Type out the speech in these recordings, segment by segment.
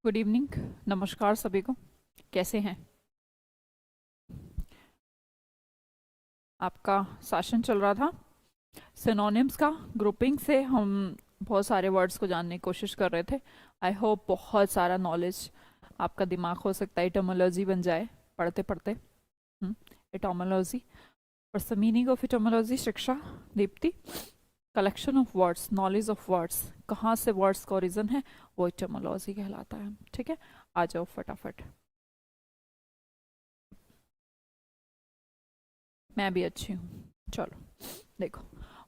Good evening. नमस्कार सभी को। कैसे हैं? आपका सेशन चल रहा था सिनोनिम्स का। ग्रुपिंग से हम बहुत सारे वर्ड्स को जानने की कोशिश कर रहे थे। आई होप बहुत सारा नॉलेज आपका दिमाग हो सकता है इटोमोलॉजी बन जाए पढ़ते पढ़ते। इटोमोलॉजी, व्हाट्स द मीनिंग ऑफ इटोमोलॉजी? शिक्षा Deepti. Collection of words, knowledge of words, कहाँ से वर्ड्स का ओरिजिन है, वो इटोमोलॉजी कहलाता है। ठीक है, आ जाओ फटाफट। मैं भी अच्छी हूँ। चलो देखो,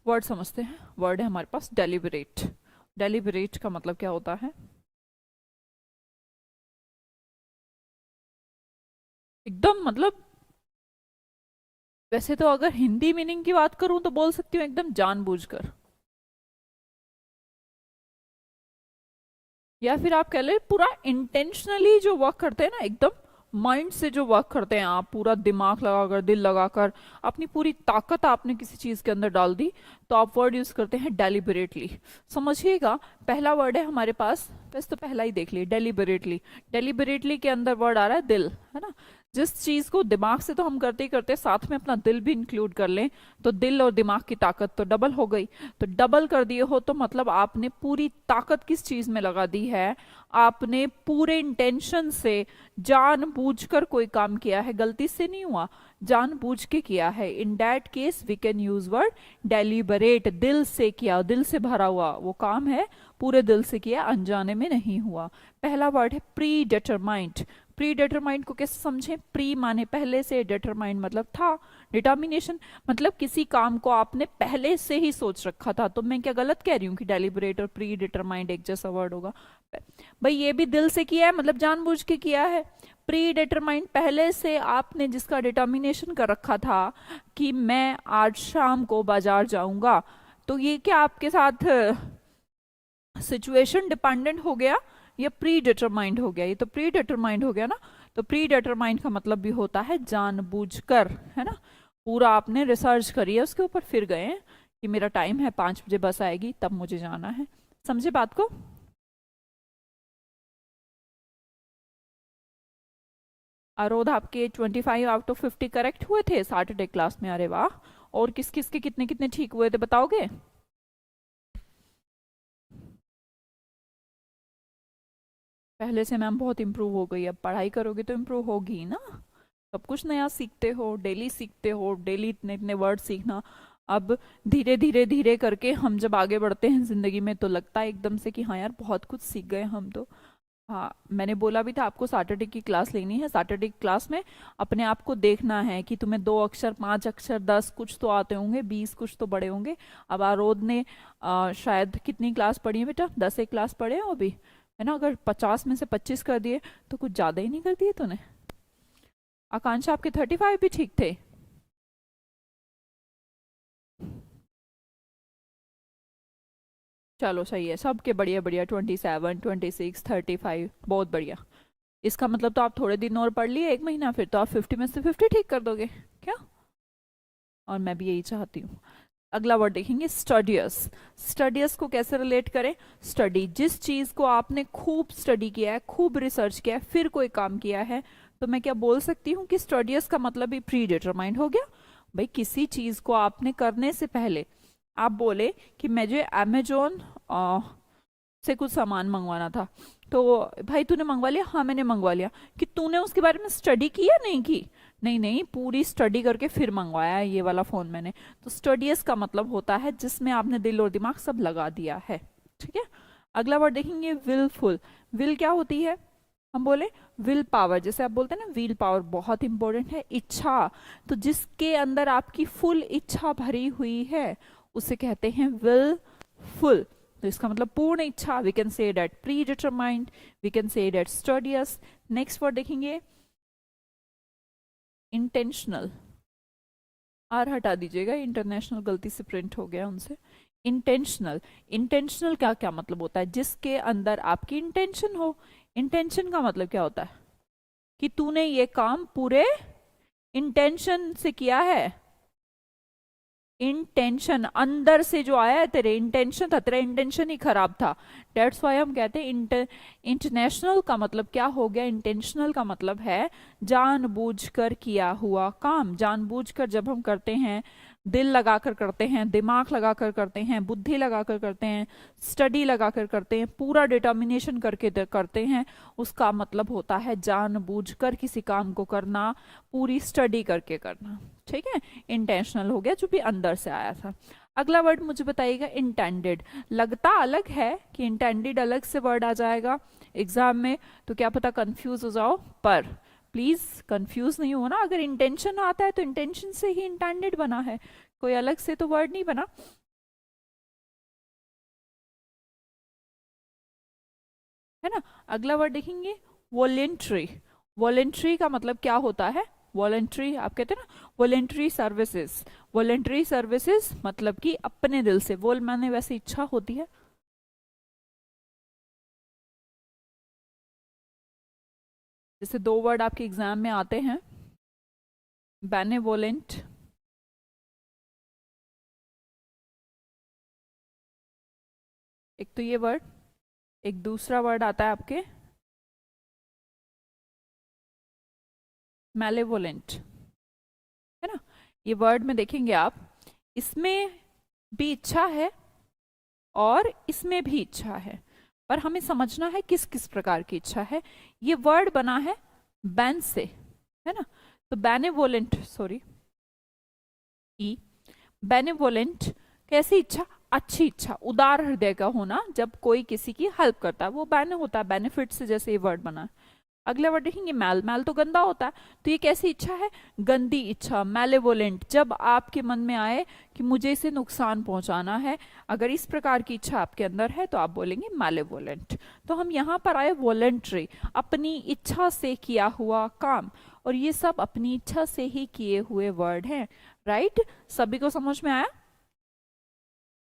वर्ड समझते हैं। वर्ड है हमारे पास डेलिबरेट। डेलिबरेट का मतलब क्या होता है? एकदम मतलब, वैसे तो अगर हिंदी मीनिंग की बात करूं तो बोल सकती हूँ एकदम जानबूझकर, या फिर आप कह ले पूरा इंटेंशनली जो वर्क करते हैं ना, एकदम माइंड से जो वर्क करते हैं आप, पूरा दिमाग लगाकर, दिल लगाकर, अपनी पूरी ताकत आपने किसी चीज के अंदर डाल दी, तो आप वर्ड यूज करते हैं डेलिबरेटली। समझिएगा, पहला वर्ड है हमारे पास, वैसे तो पहला ही देख लिए, डेलिबरेटली। डेलिबरेटली के अंदर वर्ड आ रहा है दिल, है ना। जिस चीज को दिमाग से तो हम करते ही करते, साथ में अपना दिल भी इंक्लूड कर लें, तो दिल और दिमाग की ताकत तो डबल हो गई। तो डबल कर दिए हो तो मतलब आपने पूरी ताकत किस चीज में लगा दी है, आपने पूरे इंटेंशन से जानबूझकर कोई काम किया है, गलती से नहीं हुआ, जानबूझ के किया है। In that case we can use word deliberate. दिल से किया, दिल से भरा हुआ वो काम है, पूरे दिल से किया, अनजाने में नहीं हुआ। पहला वर्ड है प्री डिटरमाइंड। प्री डिटरमाइंड को कैसे समझें? प्री माने पहले से, डिटरमाइंड मतलब था, डिटर्मिनेशन मतलब किसी काम को आपने पहले से ही सोच रखा था। तो मैं क्या गलत कह रही हूँ कि डेलिबरेट और प्री डिटरमाइंड एक जैसा वर्ड होगा? भाई ये भी दिल से किया है, मतलब जानबूझ के किया है। प्री डिटरमाइंड पहले से आपने जिसका डिटर्मिनेशन कर रखा था कि मैं आज शाम को बाजार जाऊंगा, तो ये क्या आपके साथ सिचुएशन डिपेंडेंट हो गया या प्री डिटरमाइंड हो गया? ये तो प्री डिटरमाइंड हो गया ना। तो प्री डिटरमाइंड का मतलब भी होता है जानबूझकर, है ना। पूरा आपने रिसर्च करी है उसके ऊपर, फिर गए कि मेरा टाइम है, 5 बजे बस आएगी, तब मुझे जाना है। समझे बात को? अरोध, आपके 25 आउट ऑफ 50 करेक्ट हुए थे सैटरडे क्लास में। अरे वाह! और किस किस के कितने कितने ठीक हुए थे बताओगे? पहले से मैम बहुत इम्प्रूव हो गई। अब पढ़ाई करोगे तो इम्प्रूव होगी ही ना। सब कुछ नया सीखते हो, डेली सीखते हो, डेली इतने इतने वर्ड सीखना। अब धीरे धीरे धीरे करके हम जब आगे बढ़ते हैं जिंदगी में, तो लगता है एकदम से कि हाँ यार बहुत कुछ सीख गए हम तो। हाँ, मैंने बोला भी था आपको सैटरडे की क्लास लेनी है। सैटरडे की क्लास में अपने आप को देखना है कि तुम्हें 2 अक्षर, 5 अक्षर, 10 कुछ तो आते होंगे, 20 कुछ तो बड़े होंगे। अब आरोध ने शायद कितनी क्लास पढ़ी है बेटा? 10 एक क्लास पढ़े हो अभी, है ना। अगर 50 में से 25 कर दिए तो कुछ ज्यादा ही नहीं कर दिए तूने। आकांक्षा, आपके 35 भी ठीक थे। चलो सही है, सबके बढ़िया बढ़िया, 27, 26, 35, बहुत बढ़िया। इसका मतलब तो आप थोड़े दिन और पढ़ लिए, 1 महीना, फिर तो आप 50 में से 50 ठीक कर दोगे क्या? और मैं भी यही चाहती हूँ। अगला वर्ड देखेंगे, स्टडियस। स्टडियस को कैसे रिलेट करें? स्टडी, जिस चीज को आपने खूब स्टडी किया है, खूब रिसर्च किया है, फिर कोई काम किया है, तो मैं क्या बोल सकती हूँ कि स्टडियस का मतलब भी प्री डिटरमाइंड हो गया। भाई किसी चीज को आपने करने से पहले, आप बोले कि मुझे अमेजोन से कुछ सामान मंगवाना था, तो भाई तूने मंगवा लिया? हाँ मैंने मंगवा लिया। कि तूने उसके बारे में स्टडी की या नहीं की? नहीं नहीं, पूरी स्टडी करके फिर मंगवाया है ये वाला फोन मैंने। तो स्टडीज का मतलब होता है जिसमें आपने दिल और दिमाग सब लगा दिया है। ठीक है, अगला वर्ड देखेंगे, विलफुल। विल क्या होती है? हम बोले विल पावर, जैसे आप बोलते हैं ना विल पावर बहुत इंपॉर्टेंट है, इच्छा। तो जिसके अंदर आपकी फुल इच्छा भरी हुई है उसे कहते हैं विल फुल। तो इसका मतलब पूर्ण इच्छा। We can say that predetermined, we can say that studious. Next word देखेंगे, इंटेंशनल। आर हटा दीजिएगा, इंटरनेशनल गलती से प्रिंट हो गया उनसे। इंटेंशनल। इंटेंशनल का क्या मतलब होता है? जिसके अंदर आपकी इंटेंशन हो। इंटेंशन का मतलब क्या होता है? कि तूने ये काम पूरे इंटेंशन से किया है। इंटेंशन, अंदर से जो आया है, तेरे इंटेंशन था, तेरा इंटेंशन ही खराब था। डेट्स वाई हम कहते हैं इंटरनेशनल का मतलब क्या हो गया, इंटेंशनल का मतलब है जानबूझकर किया हुआ काम। जानबूझकर जब हम करते हैं, दिल लगाकर करते हैं, दिमाग लगाकर करते हैं, बुद्धि लगाकर करते हैं, स्टडी लगाकर करते हैं, पूरा डिटर्मिनेशन करके करते हैं, उसका मतलब होता है जानबूझकर किसी काम को करना, पूरी स्टडी करके करना। ठीक है, इंटेंशनल हो गया जो भी अंदर से आया था। अगला वर्ड मुझे बताइएगा इंटेंडेड। लगता अलग है कि इंटेंडेड अलग से वर्ड आ जाएगा एग्जाम में, तो क्या पता कंफ्यूज हो जाओ, पर प्लीज कंफ्यूज नहीं हो ना। अगर इंटेंशन आता है तो इंटेंशन से ही इंटेंडेड बना है, कोई अलग से तो वर्ड नहीं बना, है ना। अगला वर्ड देखेंगे वॉलेंट्री। वॉलेंट्री का मतलब क्या होता है, वॉलेंट्री आप कहते हैं ना वॉलेंट्री सर्विसेज। वॉलेंट्री सर्विसेज मतलब कि अपने दिल से, वोल माने वैसे इच्छा होती है। जैसे दो वर्ड आपके एग्जाम में आते हैं, बेनेवोलेंट, एक तो ये वर्ड, एक दूसरा वर्ड आता है आपके मैलेवोलेंट, है ना। ये वर्ड में देखेंगे आप, इसमें भी इच्छा है और इसमें भी इच्छा है, पर हमें समझना है किस किस प्रकार की इच्छा है। ये वर्ड बना है बैन से, है ना। तो बेनेवोलेंट, सॉरी ई, बेनेवोलेंट कैसी इच्छा, अच्छी इच्छा, उदार हृदय का होना, जब कोई किसी की हेल्प करता है वो बैने होता है, बेनिफिट से, जैसे ये वर्ड बना है। अगला वर्ड देखेंगे मैल। मैल तो गंदा होता है, तो ये कैसी इच्छा है, गंदी इच्छा, मैलेवोलेंट। जब आपके मन में आए कि मुझे इसे नुकसान पहुंचाना है, अगर इस प्रकार की इच्छा आपके अंदर है तो आप बोलेंगे मैलेवोलेंट। तो हम यहाँ पर आए वॉलेंट्री, अपनी इच्छा से किया हुआ काम, और ये सब अपनी इच्छा से ही किए हुए वर्ड हैं, राइट। सभी को समझ में आया,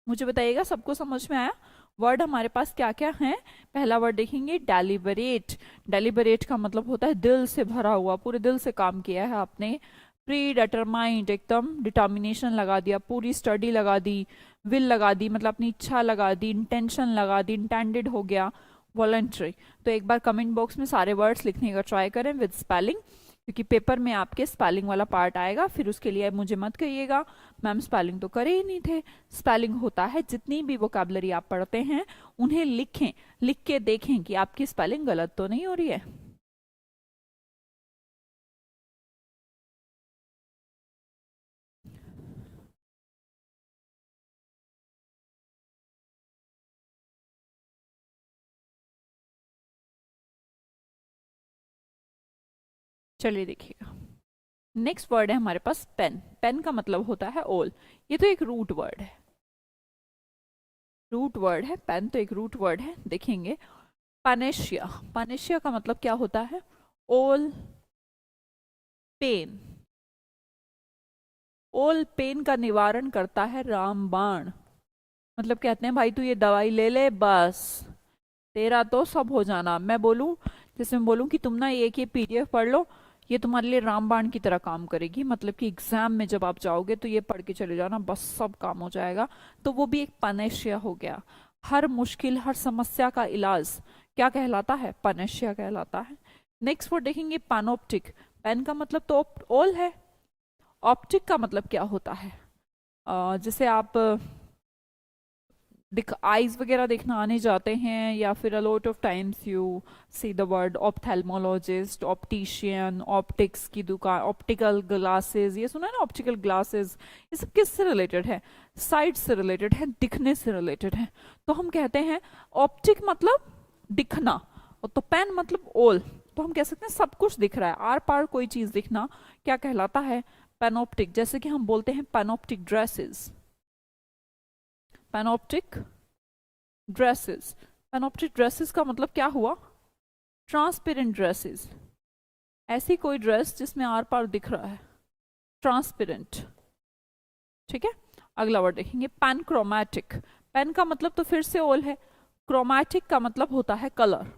मुझे बताइएगा सबको समझ में आया। वर्ड हमारे पास क्या क्या है, पहला वर्ड देखेंगे डेलिबरेट। डेलिबरेट का मतलब होता है दिल से भरा हुआ, पूरे दिल से काम किया है आपने। प्री डिटरमाइंड, एकदम डिटर्मिनेशन लगा दिया, पूरी स्टडी लगा दी, विल लगा दी, मतलब अपनी इच्छा लगा दी, इंटेंशन लगा दी, इंटेंडेड हो गया। वॉलंटरी, तो एक बार कमेंट बॉक्स में सारे वर्ड्स लिखने का ट्राई करें विद स्पेलिंग, क्योंकि पेपर में आपके स्पेलिंग वाला पार्ट आएगा, फिर उसके लिए मुझे मत कहिएगा मैम स्पेलिंग तो करे ही नहीं थे। स्पेलिंग होता है जितनी भी वोकैबुलरी आप पढ़ते हैं उन्हें लिखें, लिख के देखें कि आपकी स्पेलिंग गलत तो नहीं हो रही है। चलिए देखिएगा, नेक्स्ट वर्ड है हमारे पास पेन। पेन का मतलब होता है ओल, ये तो एक रूट वर्ड है, रूट वर्ड है, पेन तो एक रूट वर्ड है। देखेंगे पानेशिया। पानेशिया का मतलब क्या होता है, ओल पेन। ओल पेन का निवारण करता है रामबाण, मतलब कहते हैं भाई तू ये दवाई ले ले बस तेरा तो सब हो जाना। मैं बोलूं, जैसे मैं बोलूं कि तुम ना एक ये पीडीएफ पढ़ लो, ये तुम्हारे लिए रामबाण की तरह काम करेगी, मतलब कि एग्जाम में जब आप जाओगे तो ये पढ़ के चले जाना, बस सब काम हो जाएगा। तो वो भी एक पनेशिया हो गया। हर मुश्किल, हर समस्या का इलाज क्या कहलाता है, पनेशिया कहलाता है। नेक्स्ट वर्ड देखेंगे पैनोप्टिक। पेन का मतलब तो ऑल है, ऑप्टिक का मतलब क्या होता है, जैसे आप आईज वगैरह देखना आने जाते हैं, या फिर a lot of times you see the word ophthalmologist, optician, optics की दुकान, ऑप्टिकल ग्लासेस, ये सुना है ना ऑप्टिकल ग्लासेस। ये सब किससे रिलेटेड है, साइट से रिलेटेड है, दिखने से रिलेटेड है। तो हम कहते हैं ऑप्टिक मतलब दिखना, और तो पेन मतलब ओल, तो हम कह सकते हैं सब कुछ दिख रहा है, आर पार कोई चीज दिखना क्या कहलाता है, पैनोप्टिक। जैसे कि हम बोलते हैं पैनोप्टिक ड्रेसेस, पैनोप्टिक ड्रेसेस। पैनोप्टिक ड्रेसेस का मतलब क्या हुआ, ट्रांसपेरेंट ड्रेसेस, ऐसी कोई ड्रेस जिसमें आर पार दिख रहा है, ट्रांसपेरेंट। ठीक है, अगला वर्ड देखेंगे पैनक्रोमैटिक। पेन का मतलब तो फिर से ओल है, क्रोमैटिक का मतलब होता है colour,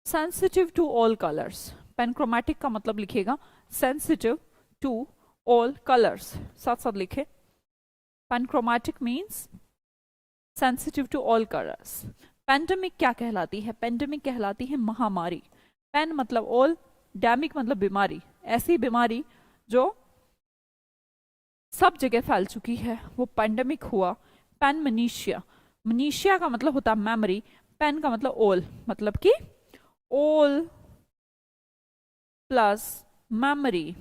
sensitive to all colours. Panchromatic का मतलब लिखेगा सेंसिटिव टू ऑल कलर्स, साथ साथ लिखे। Panchromatic means sensitive to all colours. Pandemic क्या कहलाती है? पेंडेमिक कहलाती है महामारी। पेन मतलब ऑल, डेमिक मतलब बीमारी, ऐसी बीमारी जो सब जगह फैल चुकी है, वो पेंडेमिक हुआ। पेन मनीशिया, मनीशिया का मतलब होता है मेमोरी, पेन का मतलब ऑल, मतलब कि ऑल प्लस मेमोरी,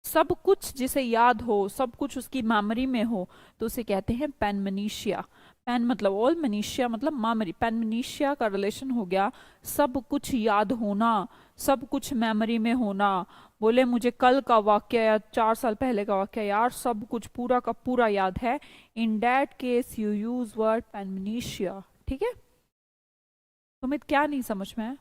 सब कुछ जिसे याद हो, सब कुछ उसकी मेमोरी में हो, तो उसे कहते हैं पेनमनीशिया। पेन मतलब ऑल, मनीशिया मतलब मेमोरी। पेनमनीशिया का रिलेशन हो गया सब कुछ याद होना, सब कुछ मेमोरी में होना। बोले मुझे कल का वाक्य या 4 साल पहले का वाक्य यार सब कुछ पूरा का पूरा याद है, in that case you use word panmnesia. ठीक है, सुमित क्या नहीं समझ में है?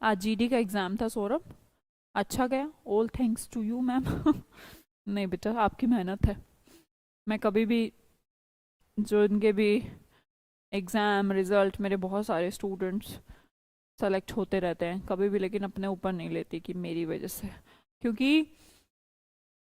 आज जीडी का एग्जाम था सौरभ, अच्छा गया? All thanks to you ma'am. नहीं बेटा, आपकी मेहनत है। मैं कभी भी, जो इनके भी एग्ज़ाम रिजल्ट, मेरे बहुत सारे स्टूडेंट्स सेलेक्ट होते रहते हैं कभी भी, लेकिन अपने ऊपर नहीं लेती कि मेरी वजह से, क्योंकि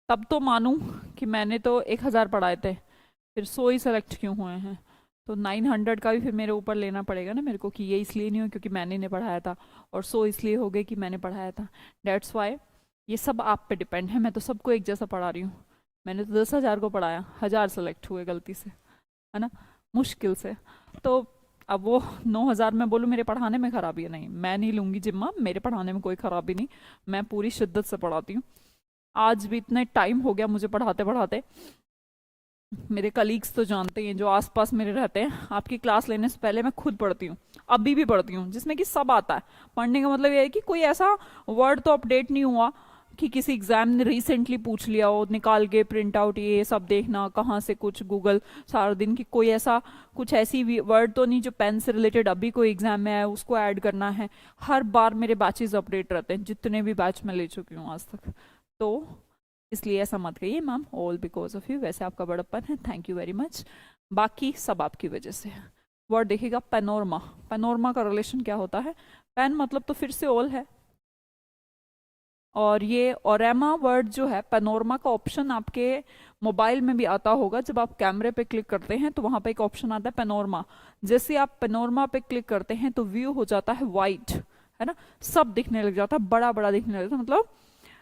तब तो मानूं कि मैंने तो 1,000 पढ़ाए थे, फिर 100 ही सेलेक्ट क्यों हुए हैं, तो 900 का भी फिर मेरे ऊपर लेना पड़ेगा ना मेरे को, कि ये इसलिए नहीं हो क्योंकि मैंने नहीं पढ़ाया था, और 100 इसलिए हो गए कि मैंने पढ़ाया था। डेट्स वाई ये सब आप पे डिपेंड है। मैं तो सबको एक जैसा पढ़ा रही हूँ। मैंने तो 10,000 को पढ़ाया, 1,000 सेलेक्ट हुए गलती से, है ना, मुश्किल से। तो अब वो 9,000 में बोलूँ मेरे पढ़ाने में खराबी है, नहीं, मैं नहीं लूंगी जिम्मा, मेरे पढ़ाने में कोई खराबी नहीं, मैं पूरी शिद्दत से पढ़ाती हूँ। आज भी इतने टाइम हो गया मुझे पढ़ाते पढ़ाते, मेरे कलीग्स तो जानते हैं जो आसपास मेरे रहते हैं, आपकी क्लास लेने से पहले मैं खुद पढ़ती हूँ, अभी भी पढ़ती हूँ, जिसमें कि सब आता है। पढ़ने का मतलब ये है कि कोई ऐसा वर्ड तो अपडेट नहीं हुआ कि किसी एग्जाम ने रिसेंटली पूछ लिया हो, निकाल के प्रिंट आउट ये सब देखना कहाँ से, कुछ गूगल सारा दिन की, कोई ऐसा कुछ ऐसी वर्ड तो नहीं जो पेन से रिलेटेड अभी कोई एग्जाम में है उसको ऐड करना है। हर बार मेरे बैचेस अपडेट रहते हैं, जितने भी बैच मैं ले चुकी हूँ आज तक। तो इसलिए ऐसा मत कहिए ma'am, all because of you, वैसे आपका बड़प्पन है, थैंक यू वेरी मच, बाकी सब आपकी वजह से है। वर्ड देखिएगा पेनोरमा, पेनोरमा का रिलेशन क्या होता है? पेन मतलब तो फिर से ऑल है, और ये ओरेमा वर्ड जो है, पेनोरमा का ऑप्शन आपके मोबाइल में भी आता होगा, जब आप कैमरे पे क्लिक करते हैं तो वहां पे एक ऑप्शन आता है पेनोरमा। जैसे आप पेनोरमा पे क्लिक करते हैं तो व्यू हो जाता है वाइड, है ना, सब दिखने लग जाता है, बड़ा बड़ा दिखने लगता है, मतलब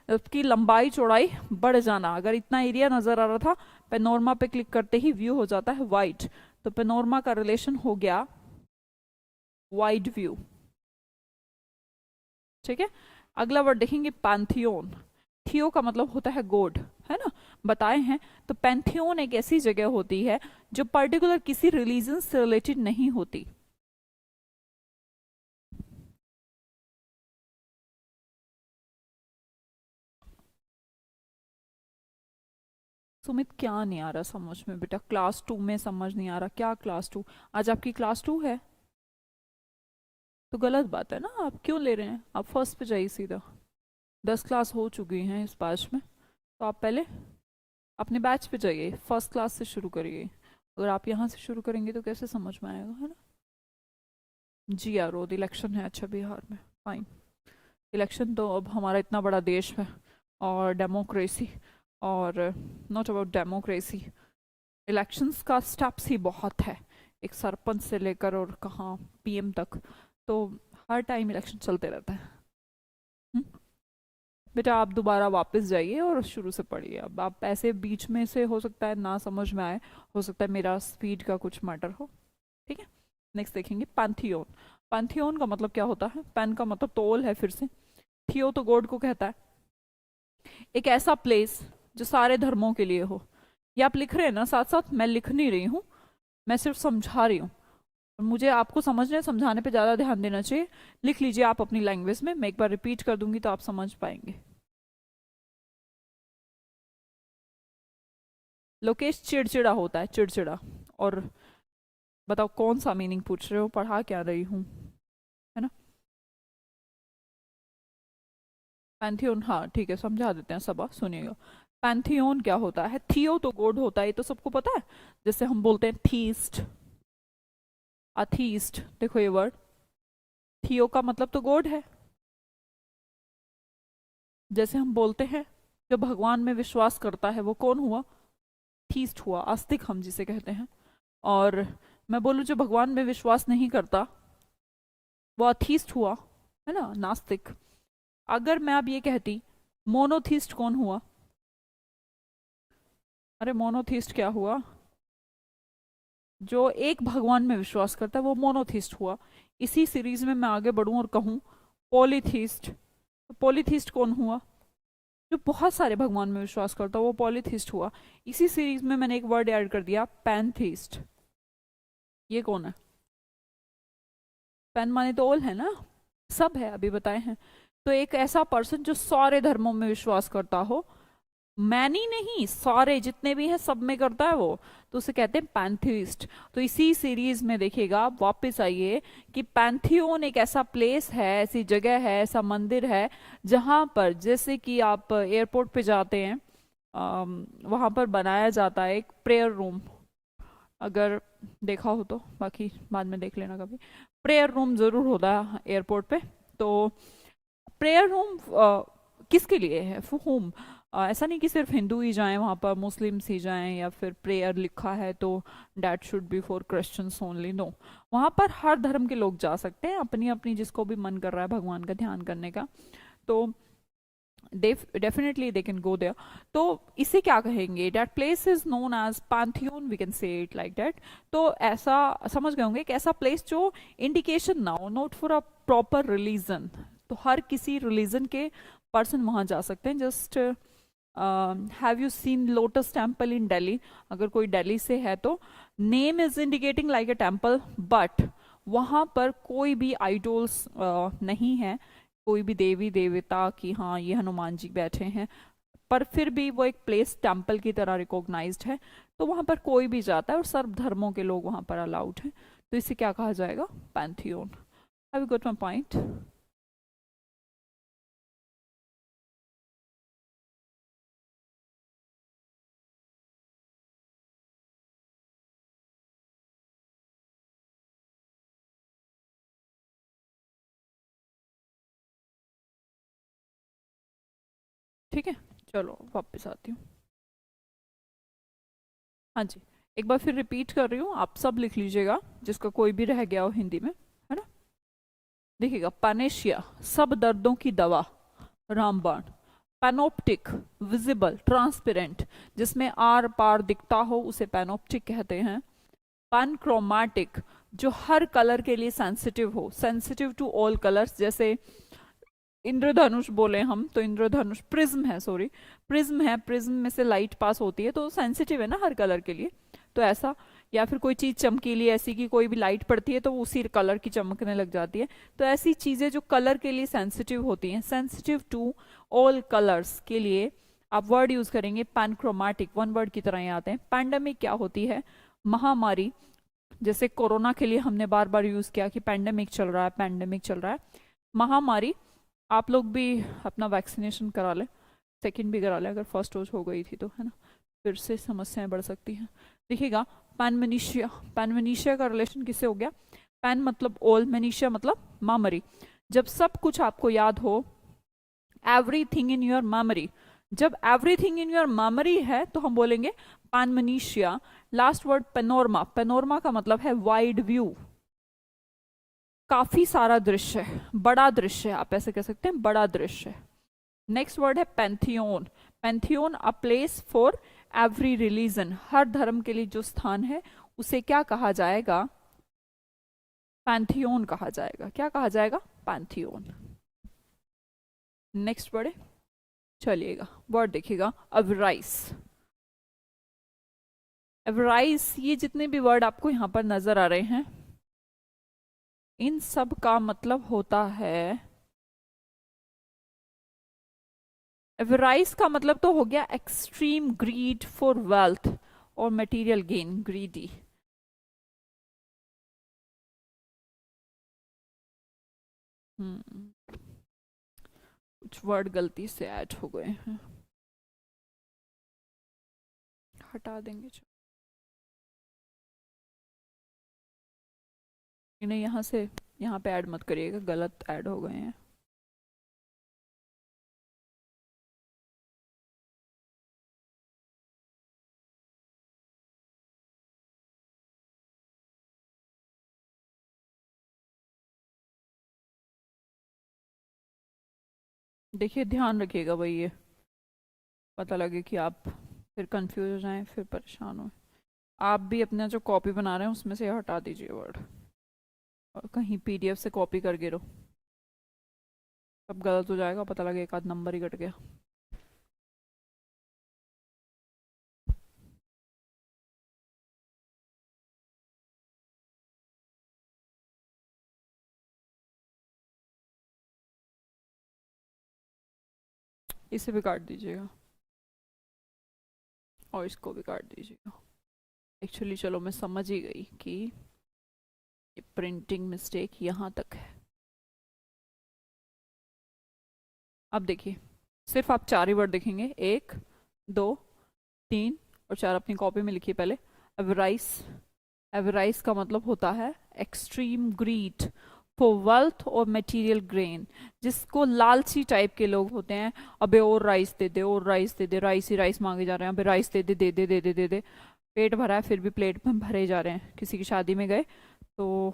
उसकी लंबाई चौड़ाई बढ़ जाना। अगर इतना एरिया नजर आ रहा था, पेनोरमा पे क्लिक करते ही व्यू हो जाता है वाइड, तो पेनोरमा का रिलेशन हो गया वाइड व्यू। ठीक है, अगला वर्ड देखेंगे पैंथियोन। थियो का मतलब होता है गॉड, है ना, बताए हैं। तो पैंथियोन एक ऐसी जगह होती है जो पर्टिकुलर किसी रिलीजन से रिलेटेड नहीं होती। सुमित क्या नहीं आ रहा समझ में बेटा? क्लास 2 में समझ नहीं आ रहा क्या? क्लास 2? आज आपकी क्लास 2 है तो गलत बात है ना, आप क्यों ले रहे हैं? आप फर्स्ट पे जाइए सीधा, 10 क्लास हो चुकी हैं इस बैच में, तो आप पहले अपने बैच पे जाइए, फर्स्ट क्लास से शुरू करिए। अगर आप यहाँ से शुरू करेंगे तो कैसे समझ में आएगा, है ना? जी यार, रोज इलेक्शन है, अच्छा बिहार में, फाइन। इलेक्शन तो अब हमारा इतना बड़ा देश है, और डेमोक्रेसी, और नॉट अबाउट डेमोक्रेसी, इलेक्शंस का स्टेप्स ही बहुत है, एक सरपंच से लेकर और कहाँ पीएम तक, तो हर टाइम इलेक्शन चलते रहता है। हुँ? बेटा आप दोबारा वापस जाइए और शुरू से पढ़िए। अब आप ऐसे बीच में से हो सकता है ना समझ में आए, हो सकता है मेरा स्पीड का कुछ मैटर हो। ठीक है, नेक्स्ट देखेंगे पैंथियोन। पैंथियोन का मतलब क्या होता है? पैन का मतलब तो ऑल है, फिर से थियो तो गॉड को कहता है। एक ऐसा प्लेस जो सारे धर्मों के लिए हो। ये आप लिख रहे हैं ना साथ साथ, मैं लिख नहीं रही हूँ, मैं सिर्फ समझा रही हूँ, और मुझे आपको समझने समझाने पे ज़्यादा ध्यान देना चाहिए। लिख लीजिए आप अपनी लैंग्वेज में, मैं एक बार रिपीट कर दूंगी तो आप समझ पाएंगे। लोकेश चिड़चिड़ा होता है, चिड़चिड़ा। और बताओ कौन सा मीनिंग पूछ रहे हो, पढ़ा क्या रही हूँ, है ना? पैंथियोन, हाँ ठीक है, समझा देते हैं सब, सुनिएगा। पैंथियोन क्या होता है? थियो तो गॉड होता है, ये तो सबको पता है, जैसे हम बोलते हैं थीस्ट, अथीस्ट, देखो ये वर्ड, थियो का मतलब तो गॉड है। जैसे हम बोलते हैं जो भगवान में विश्वास करता है वो कौन हुआ? थीस्ट हुआ, आस्तिक हम जिसे कहते हैं। और मैं बोलूं जो भगवान में विश्वास नहीं करता वो अथीस्ट हुआ, है ना, नास्तिक। अगर मैं अब ये कहती मोनोथीस्ट कौन हुआ? अरे मोनोथीस्ट क्या हुआ? जो एक भगवान में विश्वास करता है वो मोनोथीस्ट हुआ। इसी सीरीज में मैं आगे बढ़ूं और कहूं पॉलीथीस्ट, तो पॉलीथीस्ट कौन हुआ? जो बहुत सारे भगवान में विश्वास करता है वो पॉलीथीस्ट हुआ। इसी सीरीज में मैंने एक वर्ड ऐड कर दिया, पैनथीस्ट। ये कौन है? पैन माने तो ऑल है ना, सब है, अभी बताए हैं। तो एक ऐसा पर्सन जो सारे धर्मों में विश्वास करता हो, मैनी नहीं, सारे जितने भी हैं सब में करता है वो, तो उसे कहते हैं पैंथीस्ट। तो इसी सीरीज में देखिएगा, आप वापस आइए कि पैंथियोन एक ऐसा प्लेस है, ऐसी जगह है, ऐसा मंदिर है जहां पर जैसे कि आप एयरपोर्ट पे जाते हैं, वहां पर बनाया जाता है एक प्रेयर रूम। अगर देखा हो तो, बाकी बाद में देख लेना कभी। प्रेयर रूम जरूर होता है एयरपोर्ट पे। तो प्रेयर रूम किसके लिए है, फॉर होम? ऐसा नहीं कि सिर्फ हिंदू ही जाएं वहां पर, मुस्लिम्स ही जाएं, या फिर प्रेयर लिखा है तो that should be for Christians only. No, वहां पर हर धर्म के लोग जा सकते हैं, अपनी अपनी जिसको भी मन कर रहा है भगवान का ध्यान करने का, तो definitely they can go there. तो इसे क्या कहेंगे? That place is known as Pantheon, we can say it like that. तो ऐसा समझ गए होंगे, एक ऐसा प्लेस जो इंडिकेशन ना हो, not for a proper religion. तो हर किसी रिलीजन के पर्सन वहां जा सकते हैं। Just have you seen lotus temple in Delhi? अगर कोई दिल्ली से है तो name is indicating like a temple, but वहां पर कोई भी आइडोल्स नहीं है, कोई भी देवी देवता कि हाँ ये हनुमान जी बैठे हैं, पर फिर भी वो एक प्लेस टेम्पल की तरह रिकॉग्नाइज्ड है। तो वहां पर कोई भी जाता है और सर्व धर्मों के लोग वहां पर अलाउड हैं। तो इसे क्या कहा जाएगा? Pantheon. Have you got my point? ठीक है, चलो वापस आती हूँ। हाँ जी, एक बार फिर रिपीट कर रही हूँ, आप सब लिख लीजिएगा जिसका कोई भी रह गया हो हिंदी में, है ना। देखिएगा, पैनेशिया सब दर्दों की दवा, रामबाण। पैनोप्टिक विजिबल ट्रांसपेरेंट, जिसमें आर पार दिखता हो उसे पैनोप्टिक कहते हैं। पैनक्रोमैटिक, जो हर कलर के लिए सेंसिटिव हो, सेंसिटिव टू ऑल कलर्स। जैसे इंद्रधनुष बोले हम तो इंद्रधनुष प्रिज्म है, सॉरी प्रिज्म है, प्रिज्म में से लाइट पास होती है तो सेंसिटिव है ना हर कलर के लिए। तो ऐसा, या फिर कोई चीज चमकीली ऐसी कि कोई भी लाइट पड़ती है तो वो उसी कलर की चमकने लग जाती है। तो ऐसी चीजें जो कलर के लिए सेंसिटिव होती हैं, सेंसिटिव टू ऑल कलर्स के लिए आप वर्ड यूज करेंगे पैनक्रोमैटिक, वन वर्ड की तरह ही आते हैं। पैंडेमिक क्या होती है? महामारी। जैसे कोरोना के लिए हमने बार बार यूज किया कि पैंडेमिक चल रहा है, पैंडेमिक चल रहा है। महामारी। आप लोग भी अपना वैक्सीनेशन करा लें, सेकंड भी करा लें अगर फर्स्ट डोज हो गई थी तो, है ना, फिर से समस्याएं बढ़ सकती हैं। देखिएगा, पैनमेनिशिया, पैनमेनिशिया का रिलेशन किससे हो गया? पैन मतलब ऑल, मेनिशिया मतलब मेमोरी। जब सब कुछ आपको याद हो, एवरीथिंग इन योर मेमोरी, जब एवरीथिंग इन योर मेमोरी है तो हम बोलेंगे पैनमेनिशिया। लास्ट वर्ड पेनोरमा, पेनोरमा का मतलब है वाइड व्यू, काफी सारा दृश्य, बड़ा दृश्य, आप ऐसे कह सकते हैं, बड़ा दृश्य। नेक्स्ट वर्ड है pantheon, pantheon a place for every religion, हर धर्म के लिए जो स्थान है उसे क्या कहा जाएगा? पैंथियोन कहा जाएगा। क्या कहा जाएगा? पैंथियोन। नेक्स्ट वर्ड है, चलिएगा वर्ड देखिएगा, अवराइस। अवराइस, ये जितने भी वर्ड आपको यहां पर नजर आ रहे हैं, इन सब का मतलब होता है, एवराइज का मतलब तो हो गया एक्सट्रीम ग्रीड फॉर वेल्थ और मटेरियल गेन, ग्रीडी। कुछ वर्ड गलती से ऐड हो गए हैं, हटा देंगे। इन्हें यहाँ से यहाँ पे ऐड मत करिएगा, गलत ऐड हो गए हैं। देखिए ध्यान रखिएगा भाई, ये पता लगे कि आप फिर कंफ्यूज हो जाएं, फिर परेशान हो। आप भी अपना जो कॉपी बना रहे हैं उसमें से हटा दीजिए वर्ड, और कहीं पीडीएफ से कॉपी करके रो, सब गलत हो जाएगा, पता लगे एक आध नंबर ही कट गया। इसे भी काट दीजिएगा और इसको भी काट दीजिएगा। एक्चुअली चलो मैं समझ ही गई कि प्रिंटिंग मिस्टेक यहाँ तक है। अब देखिए सिर्फ आप 4 ही वर्ड देखेंगे, 1 2 3 और 4 अपनी कॉपी में लिखिए पहले। एवराइस, एवराइस का मतलब होता है एक्सट्रीम ग्रीड फॉर वेल्थ और मटेरियल ग्रेन, जिसको लालची टाइप के लोग होते हैं। अबे और राइस दे दे, और राइस दे दे, राइस ही राइस मांगे जा रहे हैं, अबे राइस दे दे दे दे दे दे दे दे। पेट भरा है फिर भी प्लेट में भरे जा रहे हैं। किसी की शादी में गए तो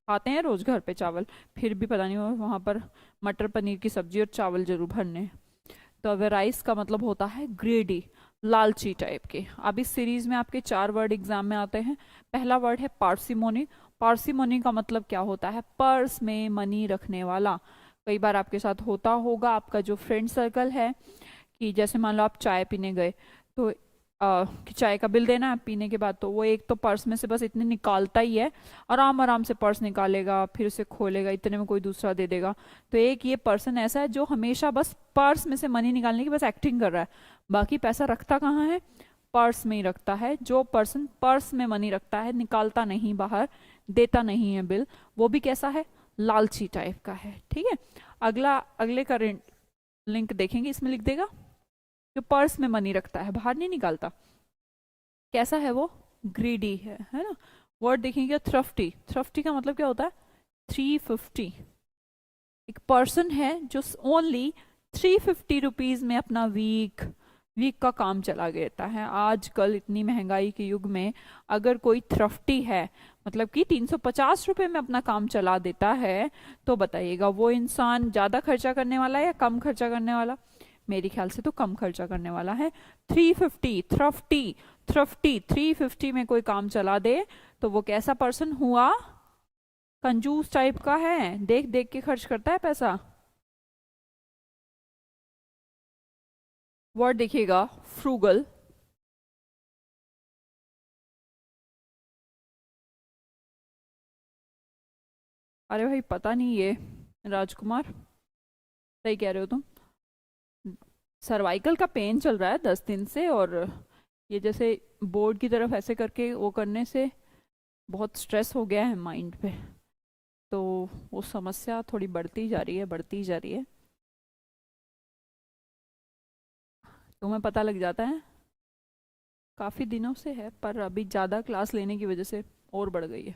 खाते हैं रोज घर पे चावल, फिर भी पता नहीं वहां पर मटर पनीर की सब्जी और चावल जरूर भरने हैं। तो अगर राइस का मतलब होता है ग्रेडी, लालची टाइप के। अब इस सीरीज में आपके 4 वर्ड एग्जाम में आते हैं। पहला वर्ड है पार्सिमोनी। पार्सिमोनी का मतलब क्या होता है? पर्स में मनी रखने वाला। कई बार आपके साथ होता होगा, आपका जो फ्रेंड सर्कल है, कि जैसे मान लो आप चाय पीने गए तो कि चाय का बिल देना है पीने के बाद, तो वो एक तो पर्स में से बस इतने निकालता ही है, आराम आराम से पर्स निकालेगा, फिर उसे खोलेगा, इतने में कोई दूसरा दे देगा। तो एक ये पर्सन ऐसा है जो हमेशा बस पर्स में से मनी निकालने की बस एक्टिंग कर रहा है, बाकी पैसा रखता कहाँ है? पर्स में ही रखता है। जो पर्सन पर्स में मनी रखता है, निकालता नहीं बाहर, देता नहीं है बिल, वो भी कैसा है? लालची टाइप का है। ठीक है, अगले का लिंक देखेंगे, इसमें लिख देगा जो पर्स में मनी रखता है, बाहर नहीं निकालता, कैसा है वो? ग्रीडी है ना। वर्ड देखेंगे थ्रफ्टी। थ्रफ्टी का मतलब क्या होता है? 350। एक पर्सन है जो ओनली 350 रुपीज में अपना वीक का काम चला देता है। आजकल इतनी महंगाई के युग में अगर कोई थ्रफ्टी है, मतलब कि 350 रुपए में अपना काम चला देता है, तो बताइएगा वो इंसान ज्यादा खर्चा करने वाला है या कम खर्चा करने वाला? मेरे ख्याल से तो कम खर्चा करने वाला है। 350, थ्रफ्टी, थ्रफ्टी 350 में कोई काम चला दे तो वो कैसा पर्सन हुआ? कंजूस टाइप का है, देख देख के खर्च करता है पैसा। वर्ड देखिएगा फ्रूगल। अरे भाई पता नहीं, ये राजकुमार सही कह रहे हो तुम, सर्वाइकल का पेन चल रहा है 10 दिन से, और ये जैसे बोर्ड की तरफ ऐसे करके वो करने से बहुत स्ट्रेस हो गया है माइंड पे, तो वो समस्या थोड़ी बढ़ती जा रही है, बढ़ती जा रही है। तुम्हें पता लग जाता है काफ़ी दिनों से है, पर अभी ज़्यादा क्लास लेने की वजह से और बढ़ गई है।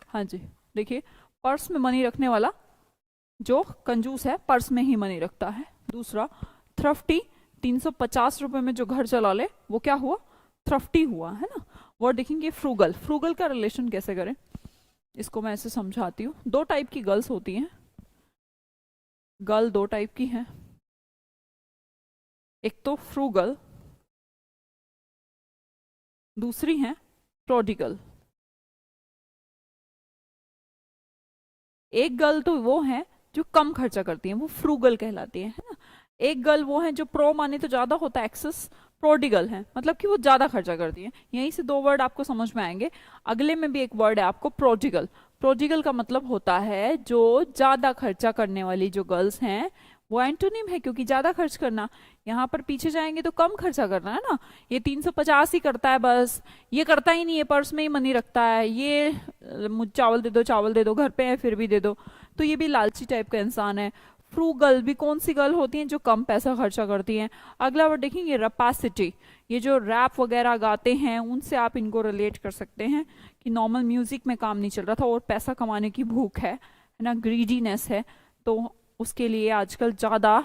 हाँ जी, देखिए पर्स में मनी रखने वाला जो कंजूस है, पर्स में ही मनी रखता है। दूसरा थ्रफ्टी, 350 रुपए में जो घर चला ले, वो क्या हुआ? थ्रफ्टी हुआ, है ना। वर्ड देखेंगे फ्रूगल। फ्रूगल का रिलेशन कैसे करें, इसको मैं ऐसे समझाती हूँ। 2 टाइप की गर्ल्स होती हैं, गर्ल 2 टाइप की हैं, एक तो फ्रूगल, दूसरी है प्रोडिगल। एक गर्ल तो वो है जो कम खर्चा करती है, वो फ्रूगल कहलाती है ना। एक गर्ल वो है जो प्रो माने तो ज्यादा होता है एक्सेस, प्रोडिगल है, मतलब कि वो ज्यादा खर्चा करती है। यहीं से 2 वर्ड आपको समझ में आएंगे। अगले में भी एक वर्ड है आपको प्रोडिगल। प्रोडिगल का मतलब होता है जो ज्यादा खर्चा करने वाली जो गर्ल्स हैं, वो एंटोनिम है, क्योंकि ज्यादा खर्च करना। यहाँ पर पीछे जाएंगे तो कम खर्चा करना है ना। ये 350 ही करता है बस, ये करता ही नहीं है, पर्स में ही मनी रखता है, ये मुझे चावल दे दो, चावल दे दो, घर पे है फिर भी दे दो, तो ये भी लालची टाइप का इंसान है। फ्रूगल भी कौन सी गर्ल होती हैं? जो कम पैसा खर्चा करती हैं। अगला वर्ड देखेंगे रपासिटी। ये जो रैप वगैरह गाते हैं उनसे आप इनको रिलेट कर सकते हैं कि नॉर्मल म्यूजिक में काम नहीं चल रहा था और पैसा कमाने की भूख है ना, ग्रीडीनेस है, तो उसके लिए आजकल ज़्यादा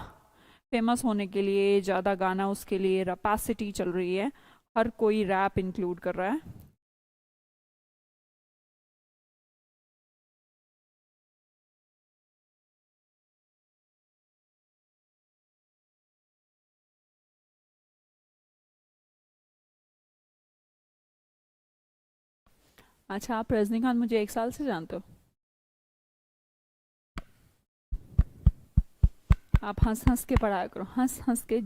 फेमस होने के लिए ज़्यादा गाना, उसके लिए रैपेसिटी चल रही है, हर कोई रैप इंक्लूड कर रहा है। अच्छा, आप रजनीकांत मुझे 1 साल से जानते हो? आप हंस हंस के पढ़ाया करो, हंस हंस के।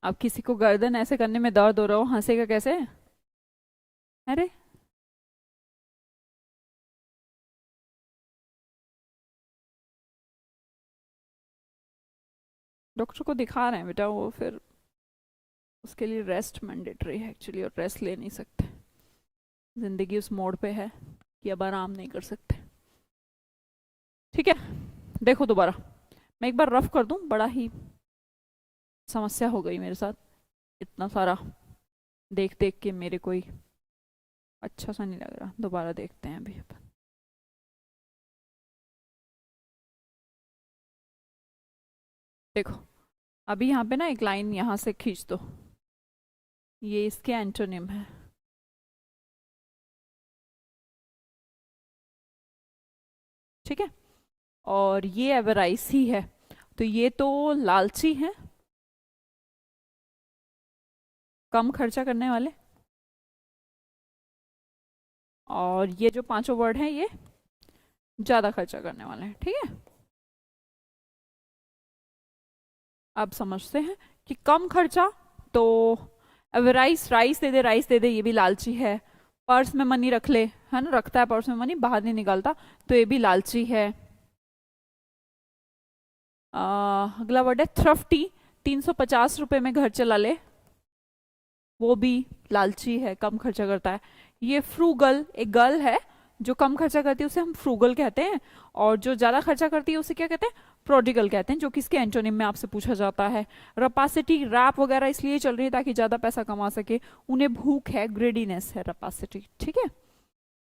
अब किसी को गर्दन ऐसे करने में दर्द हो रहा हो, हंसेगा कैसे? अरे डॉक्टर को दिखा रहे हैं बेटा, वो फिर उसके लिए रेस्ट मैंडेटरी है एक्चुअली, और रेस्ट ले नहीं सकते। जिंदगी उस मोड़ पे है कि अब आराम नहीं कर सकते। ठीक है, देखो दोबारा मैं एक बार रफ कर दूं, बड़ा ही समस्या हो गई मेरे साथ, इतना सारा देख देख के मेरे कोई अच्छा सा नहीं लग रहा। दोबारा देखते हैं अभी अपन। देखो अभी यहाँ पे ना एक लाइन यहाँ से खींच दो, ये इसके एंटोनिम है। ठीक है, और ये एवराइस ही है, तो ये तो लालची है, कम खर्चा करने वाले, और ये जो पांचों वर्ड हैं ये ज्यादा खर्चा करने वाले हैं। ठीक है, अब समझते हैं कि कम खर्चा तो एवराइस, राइस दे दे, राइस दे दे, ये भी लालची है। पर्स में मनी रख ले, है ना, रखता है पर्स में मनी, बाहर नहीं निकालता, तो ये भी लालची है। अगला वर्ड है थ्रफ्टी, 350 रुपए में घर चला ले, वो भी लालची है, कम खर्चा करता है। ये फ्रूगल, एक गर्ल है जो कम खर्चा करती है उसे हम फ्रूगल कहते हैं, और जो ज्यादा खर्चा करती है उसे क्या कहते हैं? प्रोडिगल कहते हैं, जो किसके एंटोनिम में आपसे पूछा जाता है। रपासिटी, रैप वगैरह इसलिए चल रही है ताकि ज्यादा पैसा कमा सके, उन्हें भूख है, ग्रेडीनेस है, रपासिटी। ठीक है,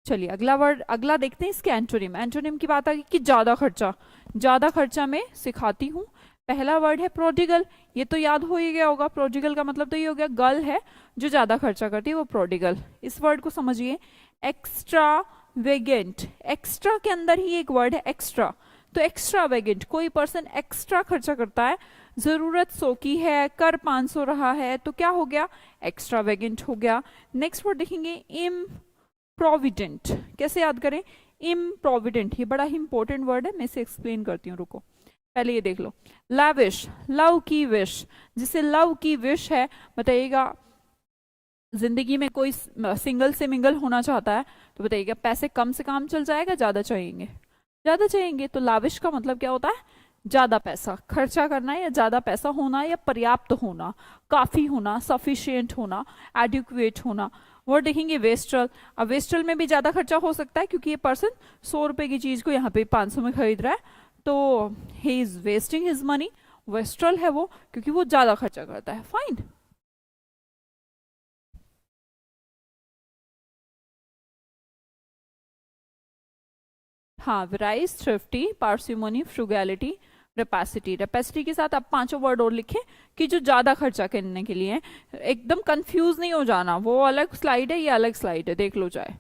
चलिए अगला वर्ड, अगला देखते हैं इसके एंटोनिम। एंटोनिम की बात आ गई कि ज्यादा खर्चा, ज्यादा खर्चा में सिखाती हूँ। पहला वर्ड है प्रोडिगल, ये तो याद हो ही गया होगा, प्रोडिगल का मतलब तो ये हो गया गर्ल है जो ज्यादा खर्चा करती है, वो प्रोडिगल। इस वर्ड को समझिए, एक्स्ट्रा वेगेंट, एक्स्ट्रा के अंदर ही एक वर्ड है एक्स्ट्रा, तो एक्स्ट्रा वेगेंट, कोई पर्सन एक्स्ट्रा खर्चा करता है, जरूरत 100 की है, कर 500 रहा है, तो क्या हो गया? एक्स्ट्रा वेगेंट हो गया। नेक्स्ट वर्ड देखेंगे इम्प्रोविडेंट, कैसे याद करें? इम्प्रोविडेंट, ये बड़ा ही इंपॉर्टेंट वर्ड है, मैं इसे एक्सप्लेन करती हूँ, रुको। पहले ये देख लो, लाविश, लव की विश, जिसे लव की विश है, बताइएगा जिंदगी में कोई सिंगल से मिंगल होना चाहता है तो बताइएगा पैसे कम से काम चल जाएगा, ज्यादा चाहिएंगे? ज्यादा चाहिएंगे। तो लाविश का मतलब क्या होता है? ज्यादा पैसा खर्चा करना, या ज्यादा पैसा होना, या पर्याप्त होना, काफी होना, सफिशियंट होना, एडिक्वेट होना। वर्ड देखेंगे वेस्ट्रल, अब वेस्ट्रल में भी ज्यादा खर्चा हो सकता है क्योंकि ये पर्सन 100 रुपए की चीज को यहाँ पे 500 में खरीद रहा है, तो he is wasting his money, wastrel है वो क्योंकि वो ज्यादा खर्चा करता है। फाइन, हाँ, वेराइज, थ्रिफ्टी, पार्सिमोनी, फ्रुगैलिटी, रेपासिटी। रेपासिटी के साथ आप पांचों वर्ड और लिखें कि जो ज्यादा खर्चा करने के लिए, एकदम कंफ्यूज नहीं हो जाना, वो अलग स्लाइड है, ये अलग स्लाइड है, देख लो चाहे।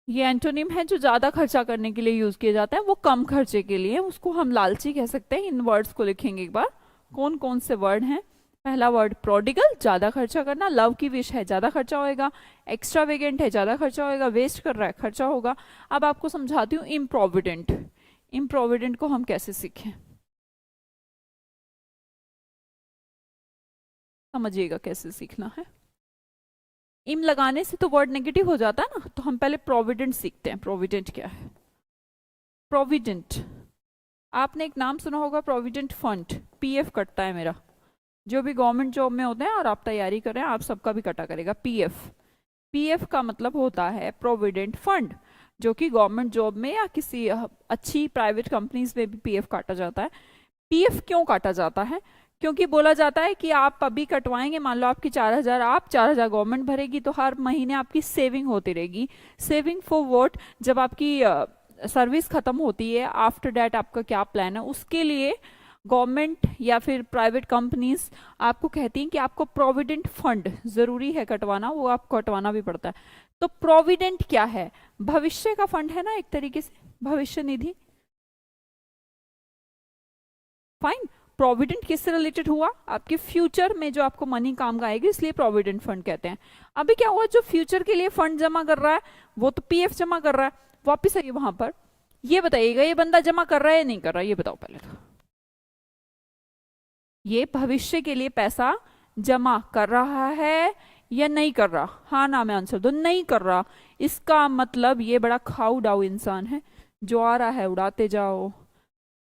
ये एंटोनिम है जो ज्यादा खर्चा करने के लिए यूज किया जाता है, वो कम खर्चे के लिए, उसको हम लालची कह सकते हैं। इन वर्ड्स को लिखेंगे एक बार, कौन कौन से वर्ड हैं। पहला वर्ड प्रोडिगल, ज्यादा खर्चा करना, लव की विश है, ज्यादा खर्चा होएगा, एक्स्ट्रावेगेंट है, ज्यादा खर्चा होएगा, वेस्ट कर रहा है, खर्चा होगा। अब आपको समझाती हूँ इम्प्रोविडेंट, इम्प्रोविडेंट को हम कैसे सीखें, समझिएगा कैसे सीखना है। इम लगाने से तो वर्ड नेगेटिव हो जाता है ना, तो हम पहले प्रोविडेंट सीखते हैं। प्रोविडेंट क्या है? प्रोविडेंट, आपने एक नाम सुना होगा, प्रोविडेंट फंड, पीएफ कटता है मेरा, जो भी गवर्नमेंट जॉब में होते हैं और आप तैयारी कर रहे हैं, आप सबका भी कटा करेगा पीएफ। पीएफ का मतलब होता है प्रोविडेंट फंड, जो कि गवर्नमेंट जॉब में या किसी अच्छी प्राइवेट कंपनीज में भी पीएफ काटा जाता है। पीएफ क्यों काटा जाता है? क्योंकि बोला जाता है कि आप अभी कटवाएंगे, मान लो आपकी 4,000, आप 4,000 गवर्नमेंट भरेगी, तो हर महीने आपकी सेविंग होती रहेगी। Saving for what? जब आपकी सर्विस खत्म होती है, आफ्टर डेट आपका क्या प्लान है, उसके लिए गवर्नमेंट या फिर प्राइवेट कंपनीज आपको कहती हैं कि आपको प्रोविडेंट फंड जरूरी है कटवाना, वो आपको कटवाना भी पड़ता है। तो प्रोविडेंट क्या है? भविष्य का फंड है ना, एक तरीके से भविष्य निधि। फाइन। प्रोविडेंट किससे रिलेटेड हुआ? आपके फ्यूचर में जो आपको मनी काम का आएगी, इसलिए प्रोविडेंट फंड कहते हैं। अभी क्या हुआ, जो फ्यूचर के लिए फंड जमा कर रहा है वो तो पीएफ जमा कर रहा है, वापिस आइए वहां पर, ये बताइएगा ये बंदा जमा कर रहा है या नहीं कर रहा है, ये बताओ पहले तो। ये भविष्य के लिए पैसा जमा कर रहा है या नहीं कर रहा? हाँ ना में आंसर दो। नहीं कर रहा, इसका मतलब ये बड़ा खाऊ डाऊ इंसान है, जो आ रहा है उड़ाते जाओ,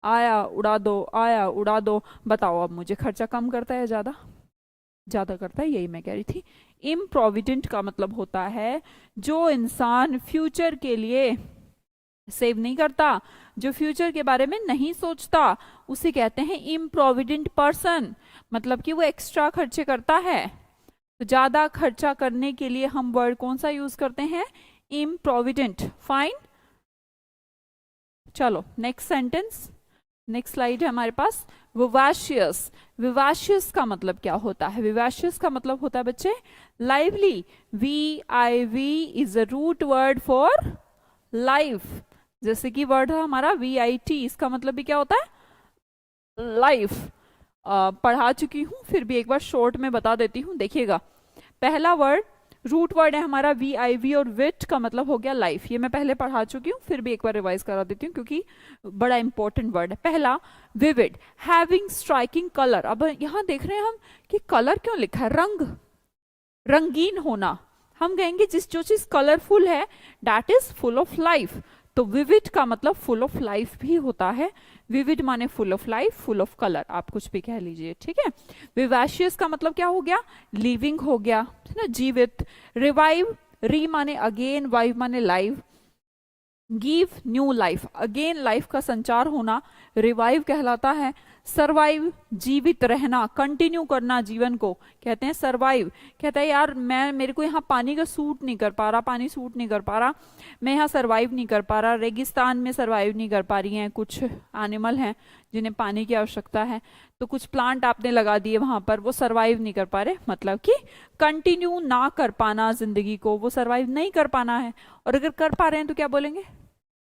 आया उड़ा दो, आया उड़ा दो। बताओ अब मुझे, खर्चा कम करता है ज्यादा? ज्यादा करता है, यही मैं कह रही थी। इम्प्रोविडेंट का मतलब होता है जो इंसान फ्यूचर के लिए सेव नहीं करता, जो फ्यूचर के बारे में नहीं सोचता, उसे कहते हैं इम्प्रोविडेंट पर्सन। मतलब कि वो एक्स्ट्रा खर्चे करता है। तो ज्यादा खर्चा करने के लिए हम वर्ड कौन सा यूज करते हैं? इम्प्रोविडेंट। फाइन। चलो नेक्स्ट सेंटेंस, नेक्स्ट स्लाइड है हमारे पास। विवाशियस। विवाशियस का मतलब क्या होता है? विवाशियस का मतलब होता है बच्चे lively. VIV is a root word for life. जैसे कि वर्ड है हमारा VIT, इसका मतलब भी क्या होता है? लाइफ। पढ़ा चुकी हूं, फिर भी एक बार शॉर्ट में बता देती हूं, देखिएगा। पहला वर्ड रूट वर्ड है हमारा VIV, और विट का मतलब हो गया लाइफ। ये मैं पहले पढ़ा चुकी हूँ, फिर भी एक बार रिवाइज करा देती हूँ क्योंकि बड़ा इंपॉर्टेंट वर्ड है। पहला विविड, हैविंग स्ट्राइकिंग कलर। अब यहाँ देख रहे हैं हम कि कलर क्यों लिखा है? रंग, रंगीन होना। हम कहेंगे जो चीज कलरफुल है that is full of life. तो विविड का मतलब फुल ऑफ लाइफ भी होता है। विविड माने full of life, full of colour, आप कुछ भी कह लीजिए, ठीक है। विवाशियस का मतलब क्या हो गया? लिविंग हो गया, है ना, जीवित। रिवाइव, री माने अगेन, वाइव माने live. Give new life, again life का संचार होना रिवाइव कहलाता है। सरवाइव, जीवित रहना, कंटिन्यू करना जीवन को कहते हैं सरवाइव। कहता है यार मेरे को यहाँ पानी का सूट नहीं कर पा रहा, पानी सूट नहीं कर पा रहा, मैं यहाँ सरवाइव नहीं कर पा रहा। रेगिस्तान में सरवाइव नहीं कर पा रही हैं कुछ एनिमल हैं जिन्हें पानी की आवश्यकता है, तो कुछ प्लांट आपने लगा दिए वहां पर, वो सरवाइव नहीं कर पा रहे, मतलब कि कंटिन्यू ना कर पाना जिंदगी को, वो सरवाइव नहीं कर पाना है। और अगर कर पा रहे हैं तो क्या बोलेंगे?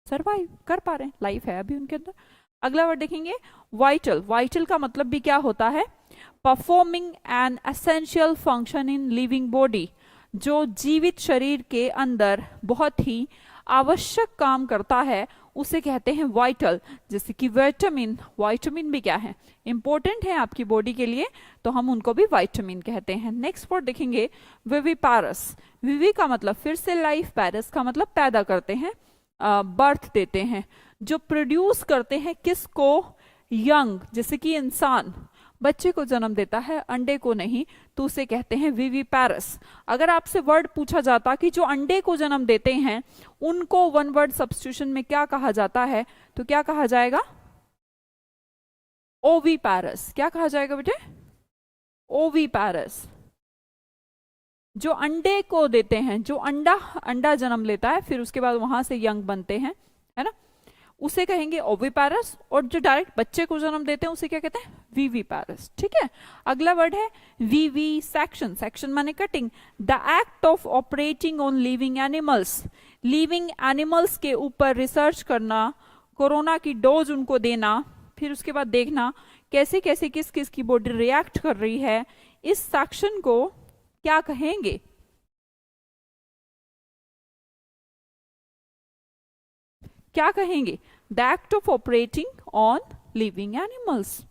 सरवाइव कर पा रहे हैं, लाइफ है अभी उनके अंदर। अगला वर्ड देखेंगे वाइटल। वाइटल का मतलब भी क्या होता है? Performing an essential function in living body, जो जीवित शरीर के अंदर बहुत ही आवश्यक काम करता है, उसे कहते हैं वाइटल। जैसे कि विटामिन, वाइटामिन भी क्या है? इंपॉर्टेंट है आपकी बॉडी के लिए, तो हम उनको भी वाइटामिन कहते हैं। नेक्स्ट वर्ड देखेंगे विविपारस। विवि का मतलब फिर से लाइफ, पैरस का मतलब पैदा करते हैं, बर्थ देते हैं, जो प्रोड्यूस करते हैं किसको? यंग। जैसे कि इंसान बच्चे को जन्म देता है, अंडे को नहीं, तो उसे कहते हैं विविपैरस। अगर आपसे वर्ड पूछा जाता कि जो अंडे को जन्म देते हैं उनको वन वर्ड सब्स्टिट्यूशन में क्या कहा जाता है, तो क्या कहा जाएगा? ओविपैरस। क्या कहा जाएगा बेटे? ओविपैरस। जो अंडे को देते हैं, जो अंडा जन्म लेता है, फिर उसके बाद वहां से यंग बनते हैं, है ना, उसे कहेंगे ओविपैरस। और जो डायरेक्ट बच्चे को जन्म देते हैं उसे क्या कहते हैं? विविपैरस। ठीक है। अगला वर्ड है विवी सेक्शन। सेक्शन माने cutting. The act of operating on living animals. Living animals के ऊपर रिसर्च करना, कोरोना की डोज उनको देना, फिर उसके बाद देखना कैसे कैसे किस किस की बॉडी रिएक्ट कर रही है। इस सेक्शन को क्या कहेंगे? क्या कहेंगे? The act of operating on living animals.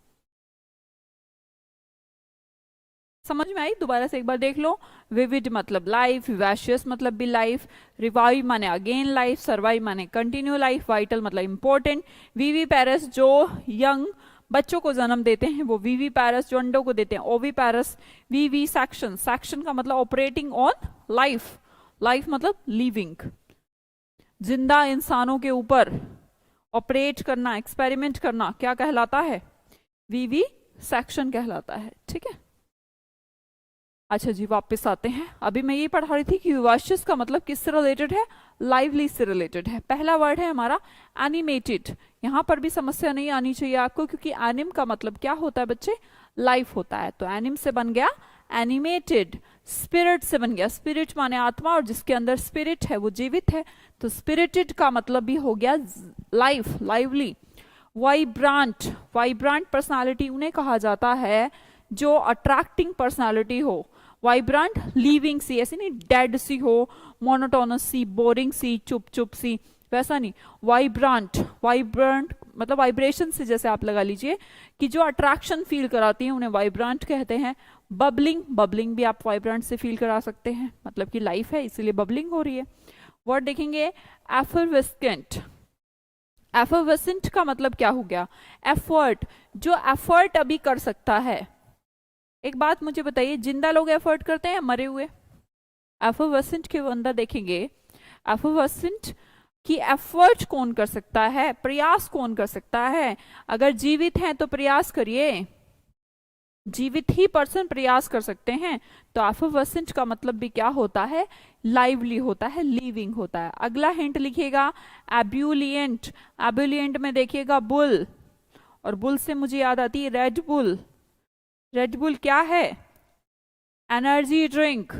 समझ में आई? दोबारा से एक बार देख लो। विविड मतलब लाइफ, विवाशियस मतलब भी लाइफ, रिवाइव माने अगेन लाइफ, सर्वाइव माने कंटिन्यू लाइफ, वाइटल मतलब इंपॉर्टेंट, विविपैरस जो यंग बच्चों को जन्म देते हैं वो विविपैरस, जो अंडों को देते हैं ओविपैरस। विवी सेक्शन, सेक्शन का मतलब ऑपरेटिंग ऑन लाइफ, लाइफ मतलब लिविंग, जिंदा इंसानों के ऊपर ऑपरेट करना, एक्सपेरिमेंट करना क्या कहलाता है? विवी सेक्शन कहलाता है, ठीक है। अच्छा जी, वापस आते हैं। अभी मैं ये पढ़ा रही थी कि विवाशियस का मतलब किससे रिलेटेड है, लाइवली से रिलेटेड है। पहला वर्ड है हमारा एनिमेटेड। यहाँ पर भी समस्या नहीं आनी चाहिए आपको, क्योंकि एनिम का मतलब क्या होता है बच्चे, लाइफ होता है। तो एनिम से बन गया एनिमेटेड। स्पिरिट से बन गया, स्पिरिट माने आत्मा, और जिसके अंदर स्पिरिट है वो जीवित है, तो स्पिरिटेड का मतलब भी हो गया लाइफ, लाइवली। वाइब्रांट, वाइब्रांट पर्सनालिटी उन्हें कहा जाता है जो अट्रैक्टिंग पर्सनालिटी हो। वाइब्रेंट लिविंग सी, ऐसी नहीं डेड सी हो, मोनोटोनस सी, बोरिंग सी, चुप चुप सी, वैसा नहीं। वाइब्रेंट, वाइब्रेंट मतलब वाइब्रेशन से जैसे आप लगा लीजिए कि जो अट्रैक्शन फील कराती है उन्हें वाइब्रेंट कहते हैं। बबलिंग, बबलिंग भी आप वाइब्रेंट से फील करा सकते हैं, मतलब कि लाइफ है इसीलिए बबलिंग हो रही है। वर्ड देखेंगे एफरवेस्केंट। एफरवेसेंट का मतलब क्या हो गया, एफर्ट, जो एफर्ट अभी कर सकता है। एक बात मुझे बताइए, जिंदा लोग एफर्ट करते हैं या मरे हुए? एफरवेसेंट के अंदर देखेंगे, एफरवेसेंट की एफर्ट कौन कर सकता है, प्रयास कौन कर सकता है? अगर जीवित हैं तो प्रयास करिए, जीवित ही पर्सन प्रयास कर सकते हैं। तो एफरवेसेंट का मतलब भी क्या होता है, लाइवली होता है, लिविंग होता है। अगला हिंट लिखिएगा एब्यूलियंट। एब्यूलियंट में देखिएगा बुल, और बुल से मुझे याद आती है रेड बुल। रेड बुल क्या है, एनर्जी ड्रिंक।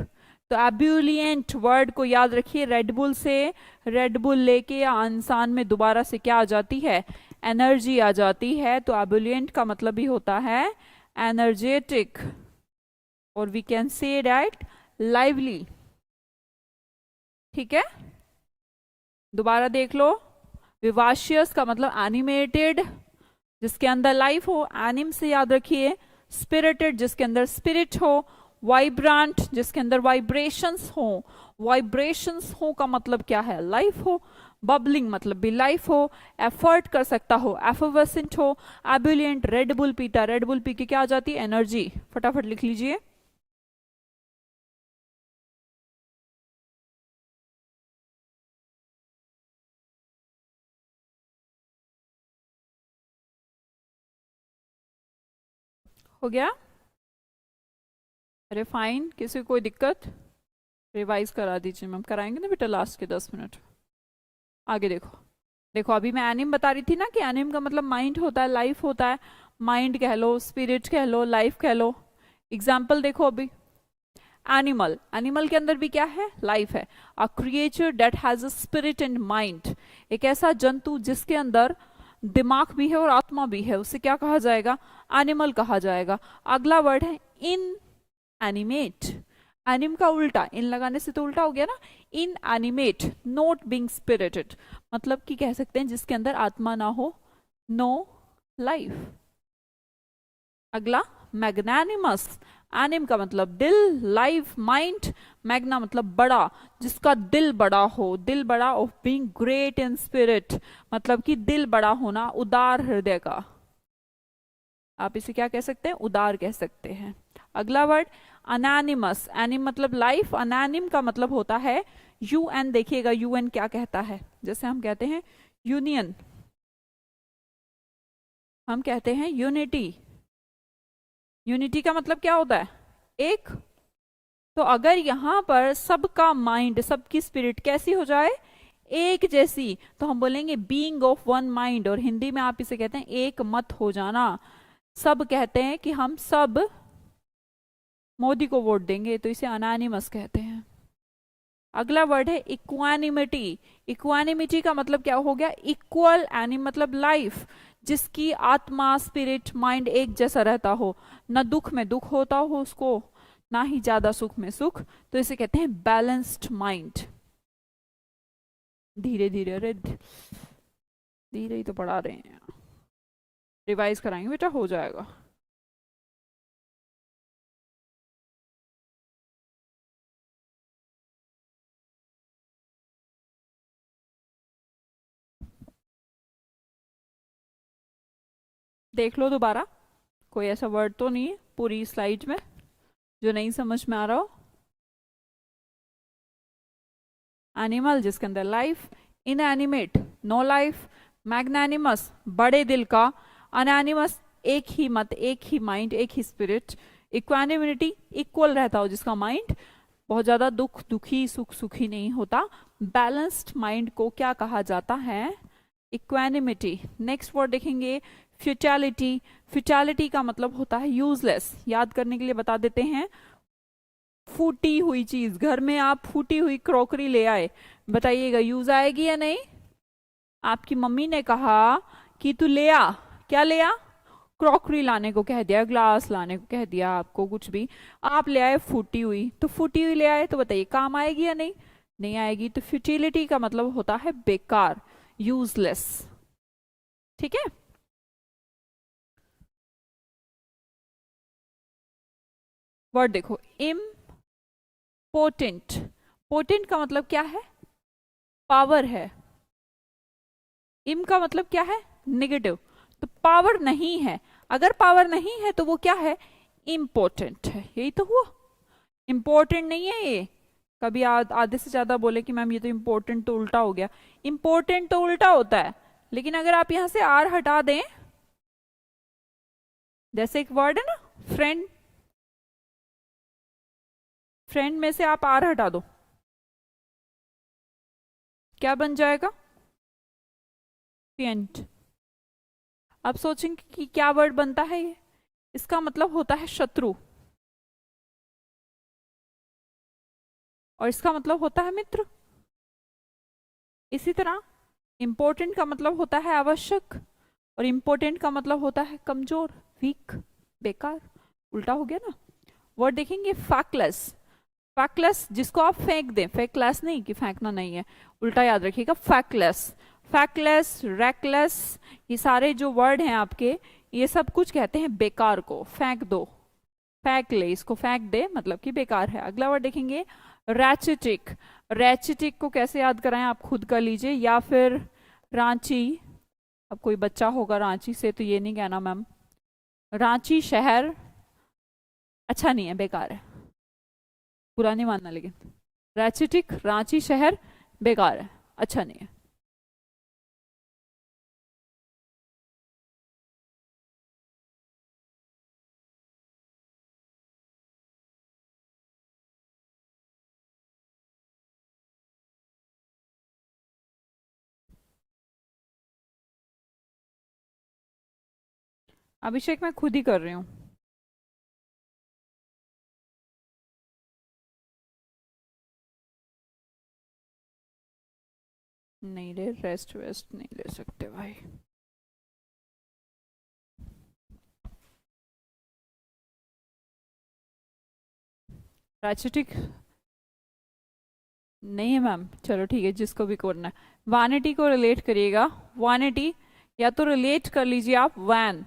तो एब्यूलियंट वर्ड को याद रखिए, रेड बुल से रेड बुल लेके या इंसान में दोबारा से क्या आ जाती है, एनर्जी आ जाती है। तो एब्यूलियंट का मतलब भी होता है एनर्जेटिक, और we can say that lively, ठीक है। दोबारा देख लो, विवाशियस का मतलब एनिमेटेड, जिसके अंदर लाइफ हो। एनिम से याद रखिए स्पिरिटेड, जिसके अंदर स्पिरिट हो। वाइब्रेंट, जिसके अंदर वाइब्रेशंस हो। वाइब्रेशंस हो का मतलब क्या है, लाइफ हो। बबलिंग मतलब भी लाइफ हो। एफर्ट कर सकता हो, एफरवेसेंट हो। एब्यूलियंट, रेड बुल पीता, रेड बुल पी के क्या आ जाती है, एनर्जी। फटाफट लिख लीजिए। हो गया, अरे फाइन, किसी को कोई दिक्कत? रिवाइज करा दीजिए मैम, कराएंगे ना बेटा लास्ट के 10 मिनट। आगे देखो, देखो अभी मैं एनिम बता रही थी ना कि एनिम का मतलब माइंड होता है, लाइफ होता है। माइंड कह लो, स्पिरिट कह लो, लाइफ कह लो। एग्जाम्पल देखो अभी, एनिमल, एनिमल के अंदर भी क्या है, लाइफ है। अ creature that has a spirit and mind, एक ऐसा जंतु जिसके अंदर दिमाग भी है और आत्मा भी है, उसे क्या कहा जाएगा, एनिमल कहा जाएगा। अगला वर्ड है इन एनिमेट। एनिम का उल्टा, इन लगाने से तो उल्टा हो गया ना, इन एनिमेट, नॉट बीइंग स्पिरिटेड, मतलब कि कह सकते हैं जिसके अंदर आत्मा ना हो, नो लाइफ। अगला मैग्नानिमस। एनिम का मतलब दिल, लाइफ माइंड, मैग्ना मतलब बड़ा, जिसका दिल बड़ा हो, दिल बड़ा, of being great in spirit, मतलब कि दिल बड़ा होना, उदार हृदय का। आप इसे क्या कह सकते हैं, उदार कह सकते हैं। अगला वर्ड अनैनिमस। एनिम मतलब लाइफ, अनैनिम का मतलब होता है यूएन। देखिएगा यूएन क्या कहता है, जैसे हम कहते हैं यूनियन, हम कहते हैं यूनिटी। यूनिटी का मतलब क्या होता है, एक। तो अगर यहां पर सबका माइंड, सबकी स्पिरिट कैसी हो जाए, एक जैसी, तो हम बोलेंगे बीइंग ऑफ वन माइंड, और हिंदी में आप इसे कहते हैं एक मत हो जाना। सब कहते हैं कि हम सब मोदी को वोट देंगे, तो इसे अनैनिमस कहते हैं। अगला वर्ड है इक्वानिमिटी। इक्वानिमिटी का मतलब क्या हो गया, इक्वल, एनिम मतलब लाइफ, जिसकी आत्मा, स्पिरिट, माइंड एक जैसा रहता हो, ना दुख में दुख होता हो उसको, ना ही ज्यादा सुख में सुख, तो इसे कहते हैं बैलेंस्ड माइंड। धीरे धीरे, अरे धीरे ही तो पढ़ा रहे हैं, रिवाइज कराएंगे बेटा, हो जाएगा। देख लो दोबारा, कोई ऐसा वर्ड तो नहीं है पूरी स्लाइड में जो नहीं समझ में आ रहा हो। एनिमल जिसके अंदर life, inanimate no life, magnanimous बड़े दिल का, अनएनिमस एक ही मत, एक ही माइंड, एक ही स्पिरिट। इक्वानिमिटी, इक्वल रहता हो जिसका माइंड, बहुत ज्यादा दुख दुखी, सुख सुखी नहीं होता। बैलेंस्ड माइंड को क्या कहा जाता है? इक्वानिमिटी। नेक्स्ट वर्ड देखेंगे फ्यूटिलिटी। फ्यूटिलिटी का मतलब होता है यूजलेस। याद करने के लिए बता देते हैं, फूटी हुई चीज, घर में आप फूटी हुई क्रॉकरी ले आए, बताइएगा यूज आएगी या नहीं? आपकी मम्मी ने कहा कि तू ले आ, क्या ले आ? क्रॉकरी लाने को कह दिया, ग्लास लाने को कह दिया, आपको कुछ भी, आप ले आए फूटी हुई, तो फूटी हुई ले आए तो बताइए काम आएगी या नहीं? नहीं आएगी। तो फ्यूटिलिटी का मतलब होता है बेकार, यूजलेस। ठीक है। वर्ड देखो, इम्पोर्टेंट। पोटेंट का मतलब क्या है? पावर है। इम का मतलब क्या है? नेगेटिव। तो पावर नहीं है, अगर पावर नहीं है तो वो क्या है? इम्पोर्टेंट है। यही तो हुआ, इम्पोर्टेंट नहीं है ये। कभी आधे से ज्यादा बोले कि मैम ये तो इम्पोर्टेंट तो उल्टा हो गया, इम्पोर्टेंट तो उल्टा होता है, लेकिन अगर आप यहां से आर हटा दें, जैसे एक वर्ड है ना फ्रेंड, फ्रेंड में से आप आर हटा दो, क्या बन जाएगा? फ्रेंड। अब सोचेंगे कि क्या वर्ड बनता है ये? इसका मतलब होता है शत्रु, और इसका मतलब होता है मित्र। इसी तरह इंपॉर्टेंट का मतलब होता है आवश्यक, और इंपॉर्टेंट का मतलब होता है कमजोर, वीक, बेकार। उल्टा हो गया ना। वर्ड देखेंगे फैक्टलेस। फैक्टलेस जिसको आप फेंक दें, फैक्टलेस नहीं कि फेंकना नहीं है, उल्टा याद रखिएगा, फैक्टलेस। फैक्टलेस, रैकलेस, ये सारे जो वर्ड हैं आपके, ये सब कुछ कहते हैं बेकार को, फेंक दो, फेंक ले, इसको फेंक दे, मतलब कि बेकार है। अगला वर्ड देखेंगे रैचेटिक। रैचेटिक को कैसे याद कराएं आप खुद कर लीजिए, या फिर रांची। अब कोई बच्चा होगा रांची से तो ये नहीं कहना मैम रांची शहर अच्छा नहीं है, बेकार है, बुरा नहीं मानना, लेकिन रैचेटिक, रांची शहर बेकार है, अच्छा नहीं है। अभिषेक मैं खुद ही कर रही हूँ। नहीं रे, रेस्ट वेस्ट नहीं ले सकते भाई। रैचेटिक नहीं है मैम, चलो ठीक है, जिसको भी करना है। वानिटी को रिलेट करिएगा, वानिटी, या तो रिलेट कर लीजिए आप वैन।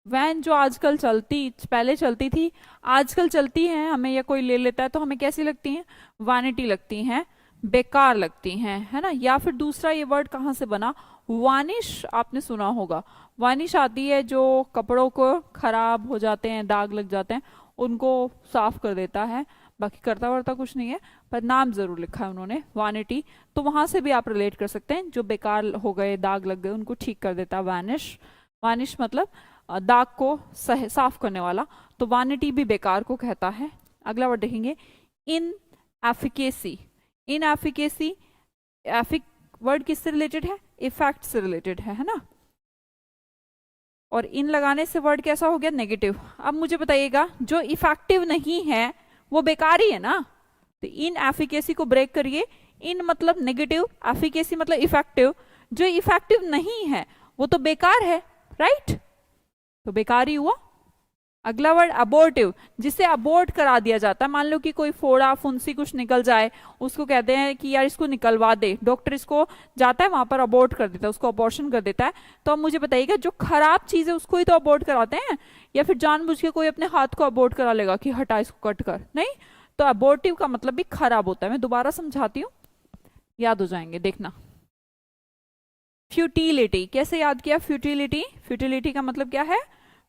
वैन जो आजकल चलती, पहले चलती थी, आजकल चलती है, हमें या कोई ले लेता है तो हमें कैसी लगती हैं? वानिटी लगती हैं, बेकार लगती हैं, है ना। या फिर दूसरा ये वर्ड कहाँ से बना? वानिश, आपने सुना होगा। वानिश आती है जो कपड़ों को खराब हो जाते हैं, दाग लग जाते हैं, उनको साफ कर देता है, बाकी करता वर्ता कुछ नहीं है, पर नाम जरूर लिखा है उन्होंने, वानिटी। तो वहां से भी आप रिलेट कर सकते हैं, जो बेकार हो गए, दाग लग गए, उनको ठीक कर देता है वैनिश। वानिश मतलब दाग को साफ करने वाला, तो वानिटी भी बेकार को कहता है। अगला वर्ड देखेंगे इन एफिकेसी। इन एफिकेसी, एफिक वर्ड किससे रिलेटेड है? इफेक्ट से रिलेटेड है ना। और इन लगाने से वर्ड कैसा हो गया? नेगेटिव। अब मुझे बताइएगा, जो इफेक्टिव नहीं है वो बेकार ही है ना। तो इन एफिकेसी को ब्रेक करिए, इन मतलब नेगेटिव, एफिकेसी मतलब इफेक्टिव। जो इफेक्टिव नहीं है वो तो बेकार है, राइट? तो बेकार ही हुआ। अगला वर्ड अबोर्टिव, जिसे अबोर्ट करा दिया जाता है। मान लो कि कोई फोड़ा फुंसी कुछ निकल जाए, उसको कहते हैं कि यार इसको निकलवा दे, डॉक्टर इसको जाता है वहां पर अबोर्ट कर देता है, उसको अबॉर्शन कर देता है। तो अब मुझे बताइएगा, जो खराब चीज है उसको ही तो अबोर्ट कराते हैं, या फिर जानबूझ के कोई अपने हाथ को अबोर्ट करा लेगा कि हटा इसको कट कर? नहीं। तो अबोर्टिव का मतलब भी खराब होता है। मैं दोबारा समझाती हूँ, याद हो जाएंगे, देखना। फ्यूटिलिटी कैसे याद किया? फ्यूटिलिटी, फ्यूटिलिटी का मतलब क्या है?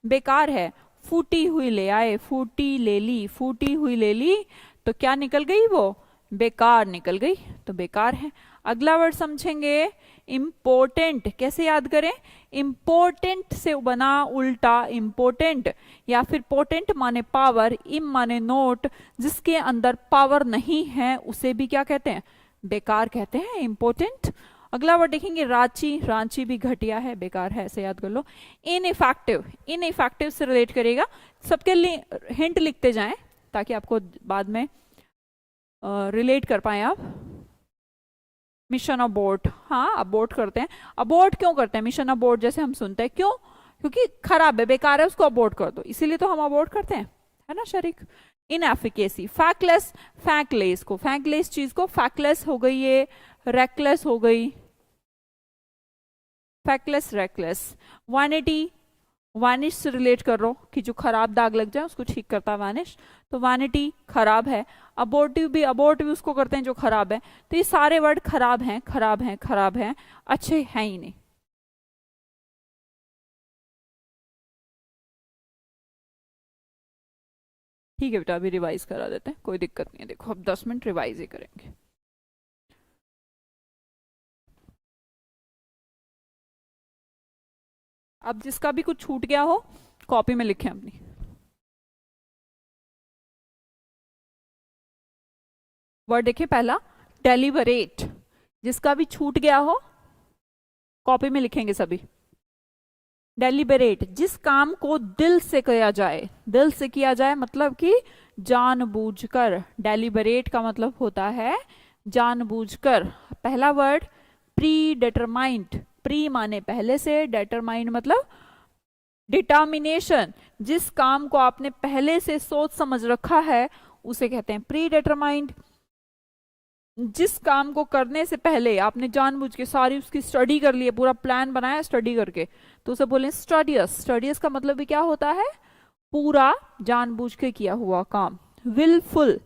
बेकार है। फूटी हुई ले आए, फूटी ले ली, फूटी हुई ले ली, तो क्या निकल गई? वो बेकार निकल गई, तो बेकार है। अगला वर्ड समझेंगे इम्पोर्टेंट। कैसे याद करें? इम्पोर्टेंट से बना उल्टा इम्पोर्टेंट, या फिर पोटेंट माने पावर, इम माने नोट, जिसके अंदर पावर नहीं है उसे भी क्या कहते हैं, बेकार कहते हैं, इम्पोर्टेंट। अगला वर्ड देखेंगे रांची, रांची भी घटिया है, बेकार है, ऐसे याद कर लो। इनइफेक्टिव, इनइफेक्टिव से रिलेट करेगा, सबके लिए हिंट लिखते जाएं ताकि आपको बाद में रिलेट कर पाए आप। मिशन अबॉर्ट, हाँ अबॉर्ट करते हैं, अबॉर्ट क्यों करते हैं, मिशन अबॉर्ट जैसे हम सुनते हैं, क्यों, क्योंकि खराब है, बेकार है, उसको अबॉर्ट कर दो, इसीलिए तो हम अबॉर्ट करते हैं, है ना शरीक। इनएफिकेसी, फैक्टलेस, फैक्टलेस को, फैक्टलेस चीज को फैक्टलेस हो गई, ये रेकलेस हो गई, फैक्टलेस रेकलेस। वैनिटी, वानिश से रिलेट कर रो कि जो खराब दाग लग जाए उसको ठीक करता है वानिश, तो वैनिटी खराब है। अबॉर्टिव भी, अबॉर्ट भी उसको करते हैं जो खराब है, तो ये सारे वर्ड खराब हैं, खराब हैं, खराब हैं, अच्छे हैं ही नहीं। ठीक है बेटा, अभी रिवाइज करा देते हैं, कोई दिक्कत नहीं है, देखो अब 10 मिनट रिवाइज ही करेंगे। अब जिसका भी कुछ छूट गया हो कॉपी में लिखें अपनी। वर्ड देखिए पहला, डेलिबरेट, जिसका भी छूट गया हो कॉपी में लिखेंगे सभी। डेलिबरेट, जिस काम को दिल से किया जाए, दिल से किया जाए मतलब कि जानबूझकर, डेलिबरेट का मतलब होता है जानबूझकर। पहला वर्ड प्री डिटरमाइंड, प्री माने पहले से, डिटरमाइंड मतलब डिटर्मिनेशन, जिस काम को आपने पहले से सोच समझ रखा है उसे कहते हैं प्री डिटरमाइंड। जिस काम को करने से पहले आपने जानबूझ के सारी उसकी स्टडी कर ली है, पूरा प्लान बनाया स्टडी करके, तो उसे बोले स्टडियस। स्टडियस का मतलब भी क्या होता है, पूरा जानबूझ के किया हुआ काम। विलफुल,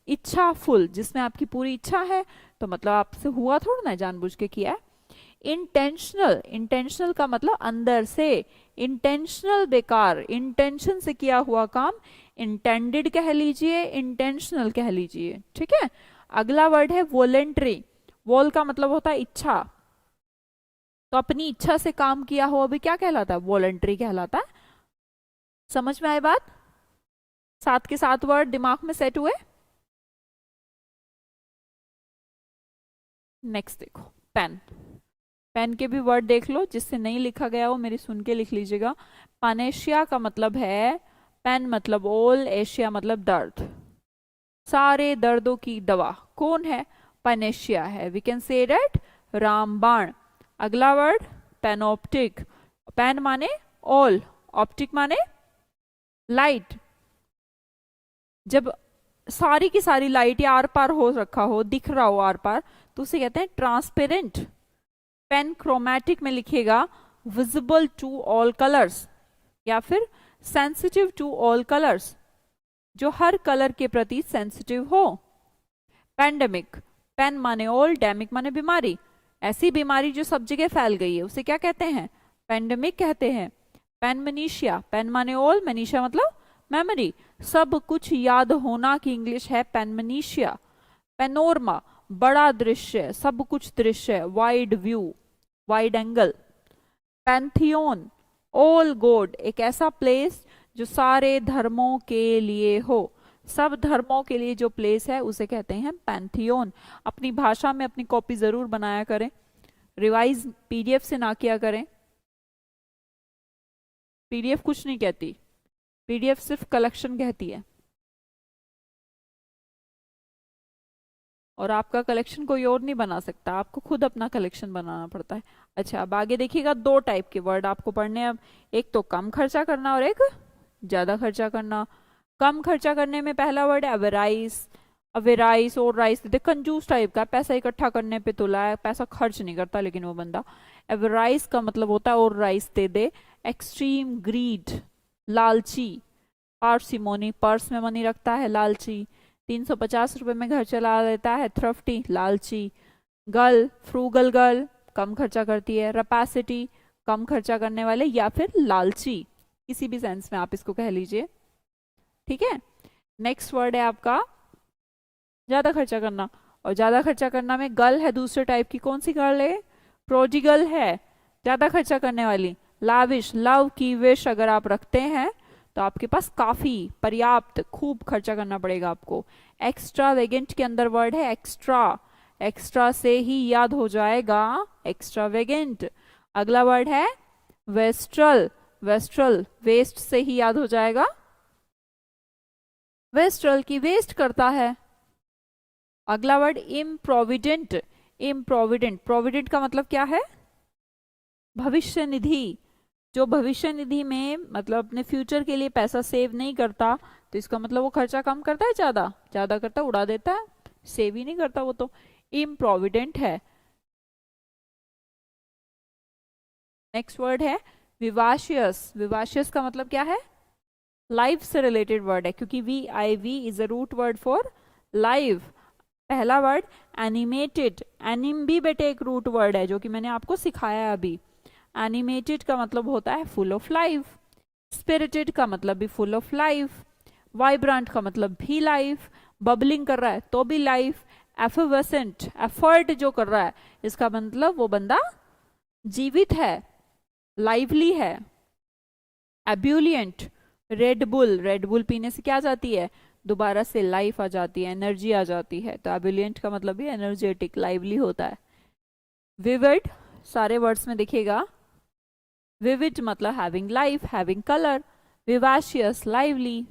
इच्छाफुल, जिसमें आपकी पूरी इच्छा है, तो मतलब आपसे हुआ थोड़ा ना, जानबूझ के किया है। इंटेंशनल, इंटेंशनल का मतलब अंदर से, इंटेंशनल बेकार, इंटेंशन से किया हुआ काम इंटेंडेड कह लीजिए, इंटेंशनल कह लीजिए, ठीक है। अगला वर्ड है वॉलेंट्री, वॉल का मतलब होता है इच्छा, तो अपनी इच्छा से काम किया हो अभी क्या कहलाता है, वॉलेंट्री कहलाता है। समझ में आए बात, 7 के 7 वर्ड दिमाग में सेट हुए। नेक्स्ट देखो पेन, पेन के भी वर्ड देख लो, जिससे नहीं लिखा गया हो मेरी सुन के लिख लीजिएगा। पानेशिया का मतलब है, पेन मतलब ओल, एशिया मतलब दर्द, सारे दर्दों की दवा कौन है, पेनेशिया है, वी कैन से दैट रामबाण। अगला वर्ड पेनोप्टिक, पेन माने ऑल, ऑप्टिक माने लाइट, जब सारी की सारी लाइट या आर पार हो रखा हो, दिख रहा हो आर पार, तो उसे कहते हैं ट्रांसपेरेंट। पेन क्रोमैटिक में लिखेगा विजिबल टू ऑल कलर्स, या फिर सेंसिटिव टू ऑल कलर्स, जो हर कलर के प्रति सेंसिटिव हो। पैंडेमिक, पेन माने ऑल, डेमिक माने बीमारी, ऐसी बीमारी जो सब जगह फैल गई है उसे क्या कहते हैं, पैंडेमिक कहते हैं। पेनमनीशिया, पेन माने ऑल, मनीषा मतलब मेमोरी, सब कुछ याद होना की इंग्लिश है पेनमनीशिया। पेनोरमा, बड़ा दृश्य, सब कुछ दृश्य, wide view, wide angle. Pantheon, all god, एक ऐसा प्लेस जो सारे धर्मों के लिए हो, सब धर्मों के लिए जो प्लेस है उसे कहते हैं पैंथियोन। अपनी भाषा में अपनी कॉपी जरूर बनाया करें, रिवाइज पीडीएफ से ना किया करें, पीडीएफ कुछ नहीं कहती, पीडीएफ सिर्फ कलेक्शन कहती है, और आपका कलेक्शन कोई और नहीं बना सकता, आपको खुद अपना कलेक्शन बनाना पड़ता है। अच्छा अब आगे देखिएगा, 2 टाइप के वर्ड आपको पढ़ने अब, एक तो कम खर्चा करना और एक ज्यादा खर्चा करना। कम खर्चा करने में पहला वर्ड है अवेराइज, अवेराइज और राइस, कंजूस टाइप का, पैसा इकट्ठा करने पे तुला है, पैसा खर्च नहीं करता लेकिन वो बंदा। एवराइज का मतलब होता है और राइस दे दे। एक्सट्रीम ग्रीड, लालची। पार्सिमोनी, पर्स में मनी रखता है लालची। 350 रुपए में घर चला लेता है थ्रफ्टी, लालची। गर्ल, फ्रूगल गर्ल, कम खर्चा करती है। रैपेसिटी, कम खर्चा करने वाले, या फिर लालची, किसी भी सेंस में आप इसको कह लीजिए, ठीक है। नेक्स्ट वर्ड है आपका ज्यादा खर्चा करना, और ज्यादा खर्चा करना में गर्ल है दूसरे टाइप की, कौन सी गर्ल है, प्रोडिगल है, ज्यादा खर्चा करने वाली। लाविश, लव की विश अगर आप रखते हैं तो आपके पास काफी, पर्याप्त, खूब खर्चा करना पड़ेगा आपको। एक्स्ट्रा वेगेंट के अंदर वर्ड है एक्स्ट्रा, एक्स्ट्रा से ही याद हो जाएगा एक्स्ट्रा वेगेंट। अगला वर्ड है वेस्ट्रल, वेस्ट्रल वेस्ट से ही याद हो जाएगा वेस्ट्रल की वेस्ट करता है। अगला वर्ड इम्प्रोविडेंट, इम्प्रोविडेंट, प्रोविडेंट का मतलब क्या है? भविष्य निधि। जो भविष्य निधि में मतलब अपने फ्यूचर के लिए पैसा सेव नहीं करता, तो इसका मतलब वो खर्चा कम करता है, ज्यादा ज्यादा करता है, उड़ा देता है, सेव ही नहीं करता, वो तो इम्प्रोविडेंट है। नेक्स्ट वर्ड है विवाशियस, विवाशियस का मतलब क्या है? लाइफ से रिलेटेड वर्ड है, क्योंकि VIV is a root word for life. पहला वर्ड एनिमेटेड, एनिम भी बेटे एक रूट वर्ड है जो कि मैंने आपको सिखाया है अभी। एनिमेटेड का मतलब होता है फुल ऑफ लाइफ। स्पिरिटेड का मतलब भी फुल ऑफ लाइफ। वाइब्रेंट का मतलब भी लाइफ। बबलिंग कर रहा है तो भी लाइफ। एफर्वेसेंट, एफर्ट जो कर रहा है, इसका मतलब वो बंदा जीवित है, लाइवली है। एब्यूलियंट, रेड बुल, रेड बुल पीने से क्या आ जाती है? दोबारा से लाइफ आ जाती है, एनर्जी आ जाती है, तो एब्यूलियंट का मतलब भी एनर्जेटिक, लाइवली होता है। विविड, सारे वर्ड्स में दिखेगा, विविड मतलब having life, having colour. Vivacious, lively.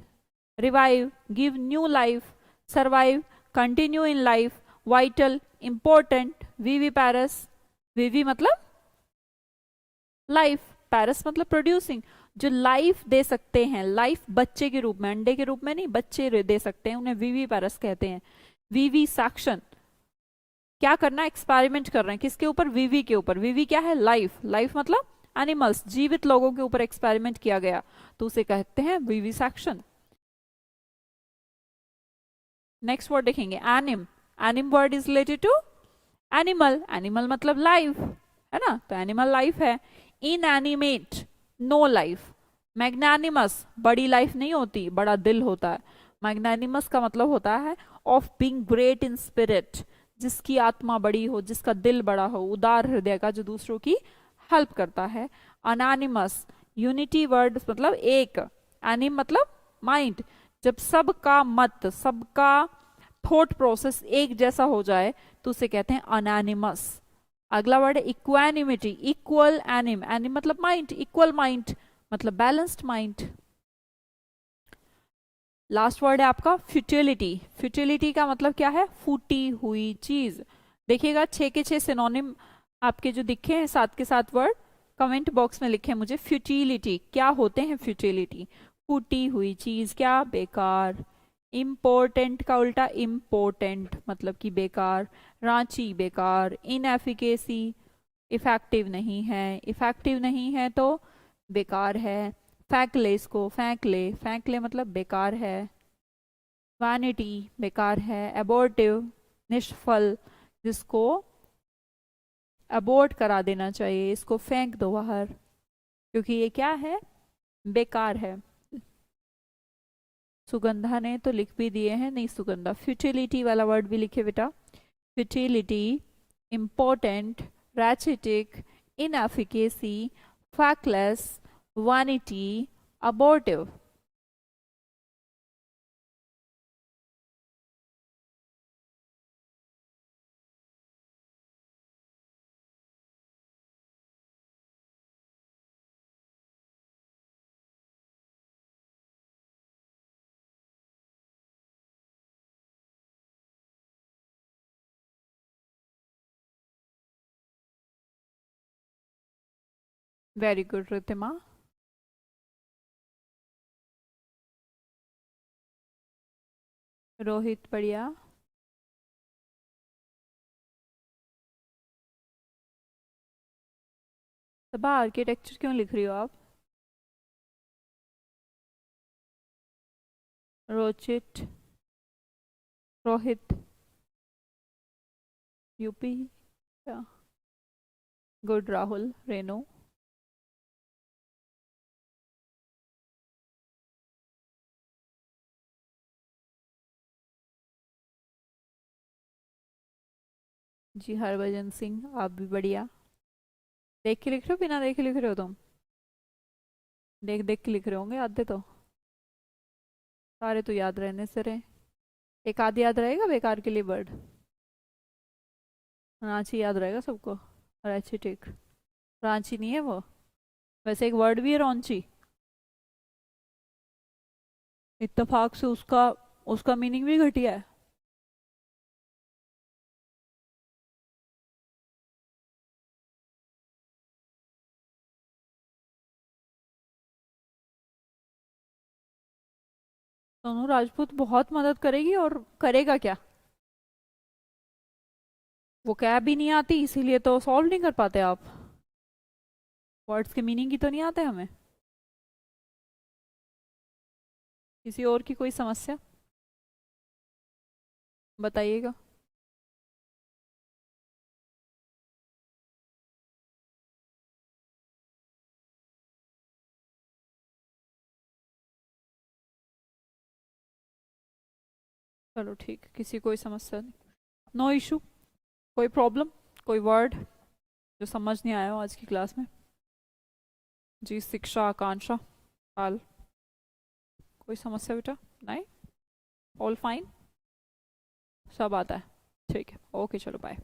Revive, give new life. Survive, continue in life. Vital, important. Viviparous, vivi मतलब लाइफ, पैरस मतलब प्रोड्यूसिंग, जो लाइफ दे सकते हैं, लाइफ बच्चे के रूप में, अंडे के रूप में नहीं, बच्चे दे सकते हैं, उन्हें विवी पैरस कहते हैं। विवी सैक्शन, क्या करना, एक्सपेरिमेंट कर रहे हैं, किसके ऊपर? विवी के ऊपर। विवी क्या है? लाइफ, लाइफ मतलब एनिमल्स, जीवित लोगों के ऊपर एक्सपेरिमेंट किया गया, तो उसे कहते हैं विवी सैक्शन। नेक्स्ट वर्ड देखेंगे anim, anim word is related to animal, animal मतलब लाइफ है ना, तो एनिमल लाइफ है। Inanimate, no life. मैग्नानिमस, बड़ी लाइफ नहीं होती, बड़ा दिल होता है। मैग्नानिमस का मतलब होता है of being great in spirit, जिसकी आत्मा बड़ी हो, जिसका दिल बड़ा हो, उदार हृदय का, जो दूसरों की हेल्प करता है। अनानिमस, यूनिटी वर्ड मतलब एक। एनिम मतलब माइंड, जब सबका मत, सबका थॉट प्रोसेस एक जैसा हो जाए तो उसे कहते हैं अनैनिमस। अगला वर्ड है इक्वानिमिटी, इक्वल एनिम, एनिम मतलब माइंड, इक्वल माइंड मतलब बैलेंस्ड माइंड। लास्ट वर्ड है आपका फ्यूटिलिटी, फ्यूटिलिटी का मतलब क्या है? फूटी हुई चीज। देखिएगा 6 के 6 सिनोनिम आपके जो दिखे हैं, 7 के 7 वर्ड, कमेंट बॉक्स में लिखे मुझे फ्यूटिलिटी क्या होते हैं। फ्यूटिलिटी, फूटी हुई चीज, क्या? बेकार। इम्पोर्टेंट का उल्टा इम्पोर्टेंट मतलब कि बेकार। रांची, बेकार। इनएफिकेसी, इफेक्टिव नहीं है, इफेक्टिव नहीं है तो बेकार है। फेंक ले इसको, फेंक ले, फेंक ले मतलब बेकार है। वैनिटी, बेकार है। एबोर्टिव, निष्फल, जिसको अबोर्ट करा देना चाहिए, इसको फेंक दो बाहर, क्योंकि ये क्या है? बेकार है। सुगंधा ने तो लिख भी दिए हैं, नहीं सुगंधा। फ्यूटिलिटी वाला वर्ड भी लिखे बेटा। Futility, important, rachitic, inefficacy, factless, vanity, abortive. Very good Ritima. Rohit बढ़िया। सबा आर्किटेक्चर क्यों लिख रही हो आप? रोचित, रोहित, यूपी, क्या? गुड राहुल, रेनो। जी हरभजन सिंह, आप भी बढ़िया। देख के लिख रहे हो बिना देख के लिख रहे हो तुम? देख देख के लिख रहे होंगे आधे तो। सारे तो याद रहने से रहे। एक आध याद रहेगा बेकार के लिए वर्ड। रांची याद रहेगा सबको। रांची ठीक। रांची नहीं है वो। वैसे एक वर्ड भी है रौंची। इत्तेफाक से उसका उसका मीनिंग भी घटिया है। सोनू राजपूत बहुत मदद करेगी और करेगा क्या? वो कैब भी नहीं आती इसीलिए तो सॉल्व नहीं कर पाते आप। वर्ड्स के मीनिंग ही तो नहीं आते हमें। किसी और की कोई समस्या बताइएगा। चलो ठीक, किसी कोई समस्या नहीं। No issue. कोई प्रॉब्लम? कोई वर्ड जो समझ नहीं आया हो आज की क्लास में? जी शिक्षा आकांक्षा पाल। कोई समस्या बेटा? नहीं? All fine? सब आता है? ठीक है, ओके चलो बाय।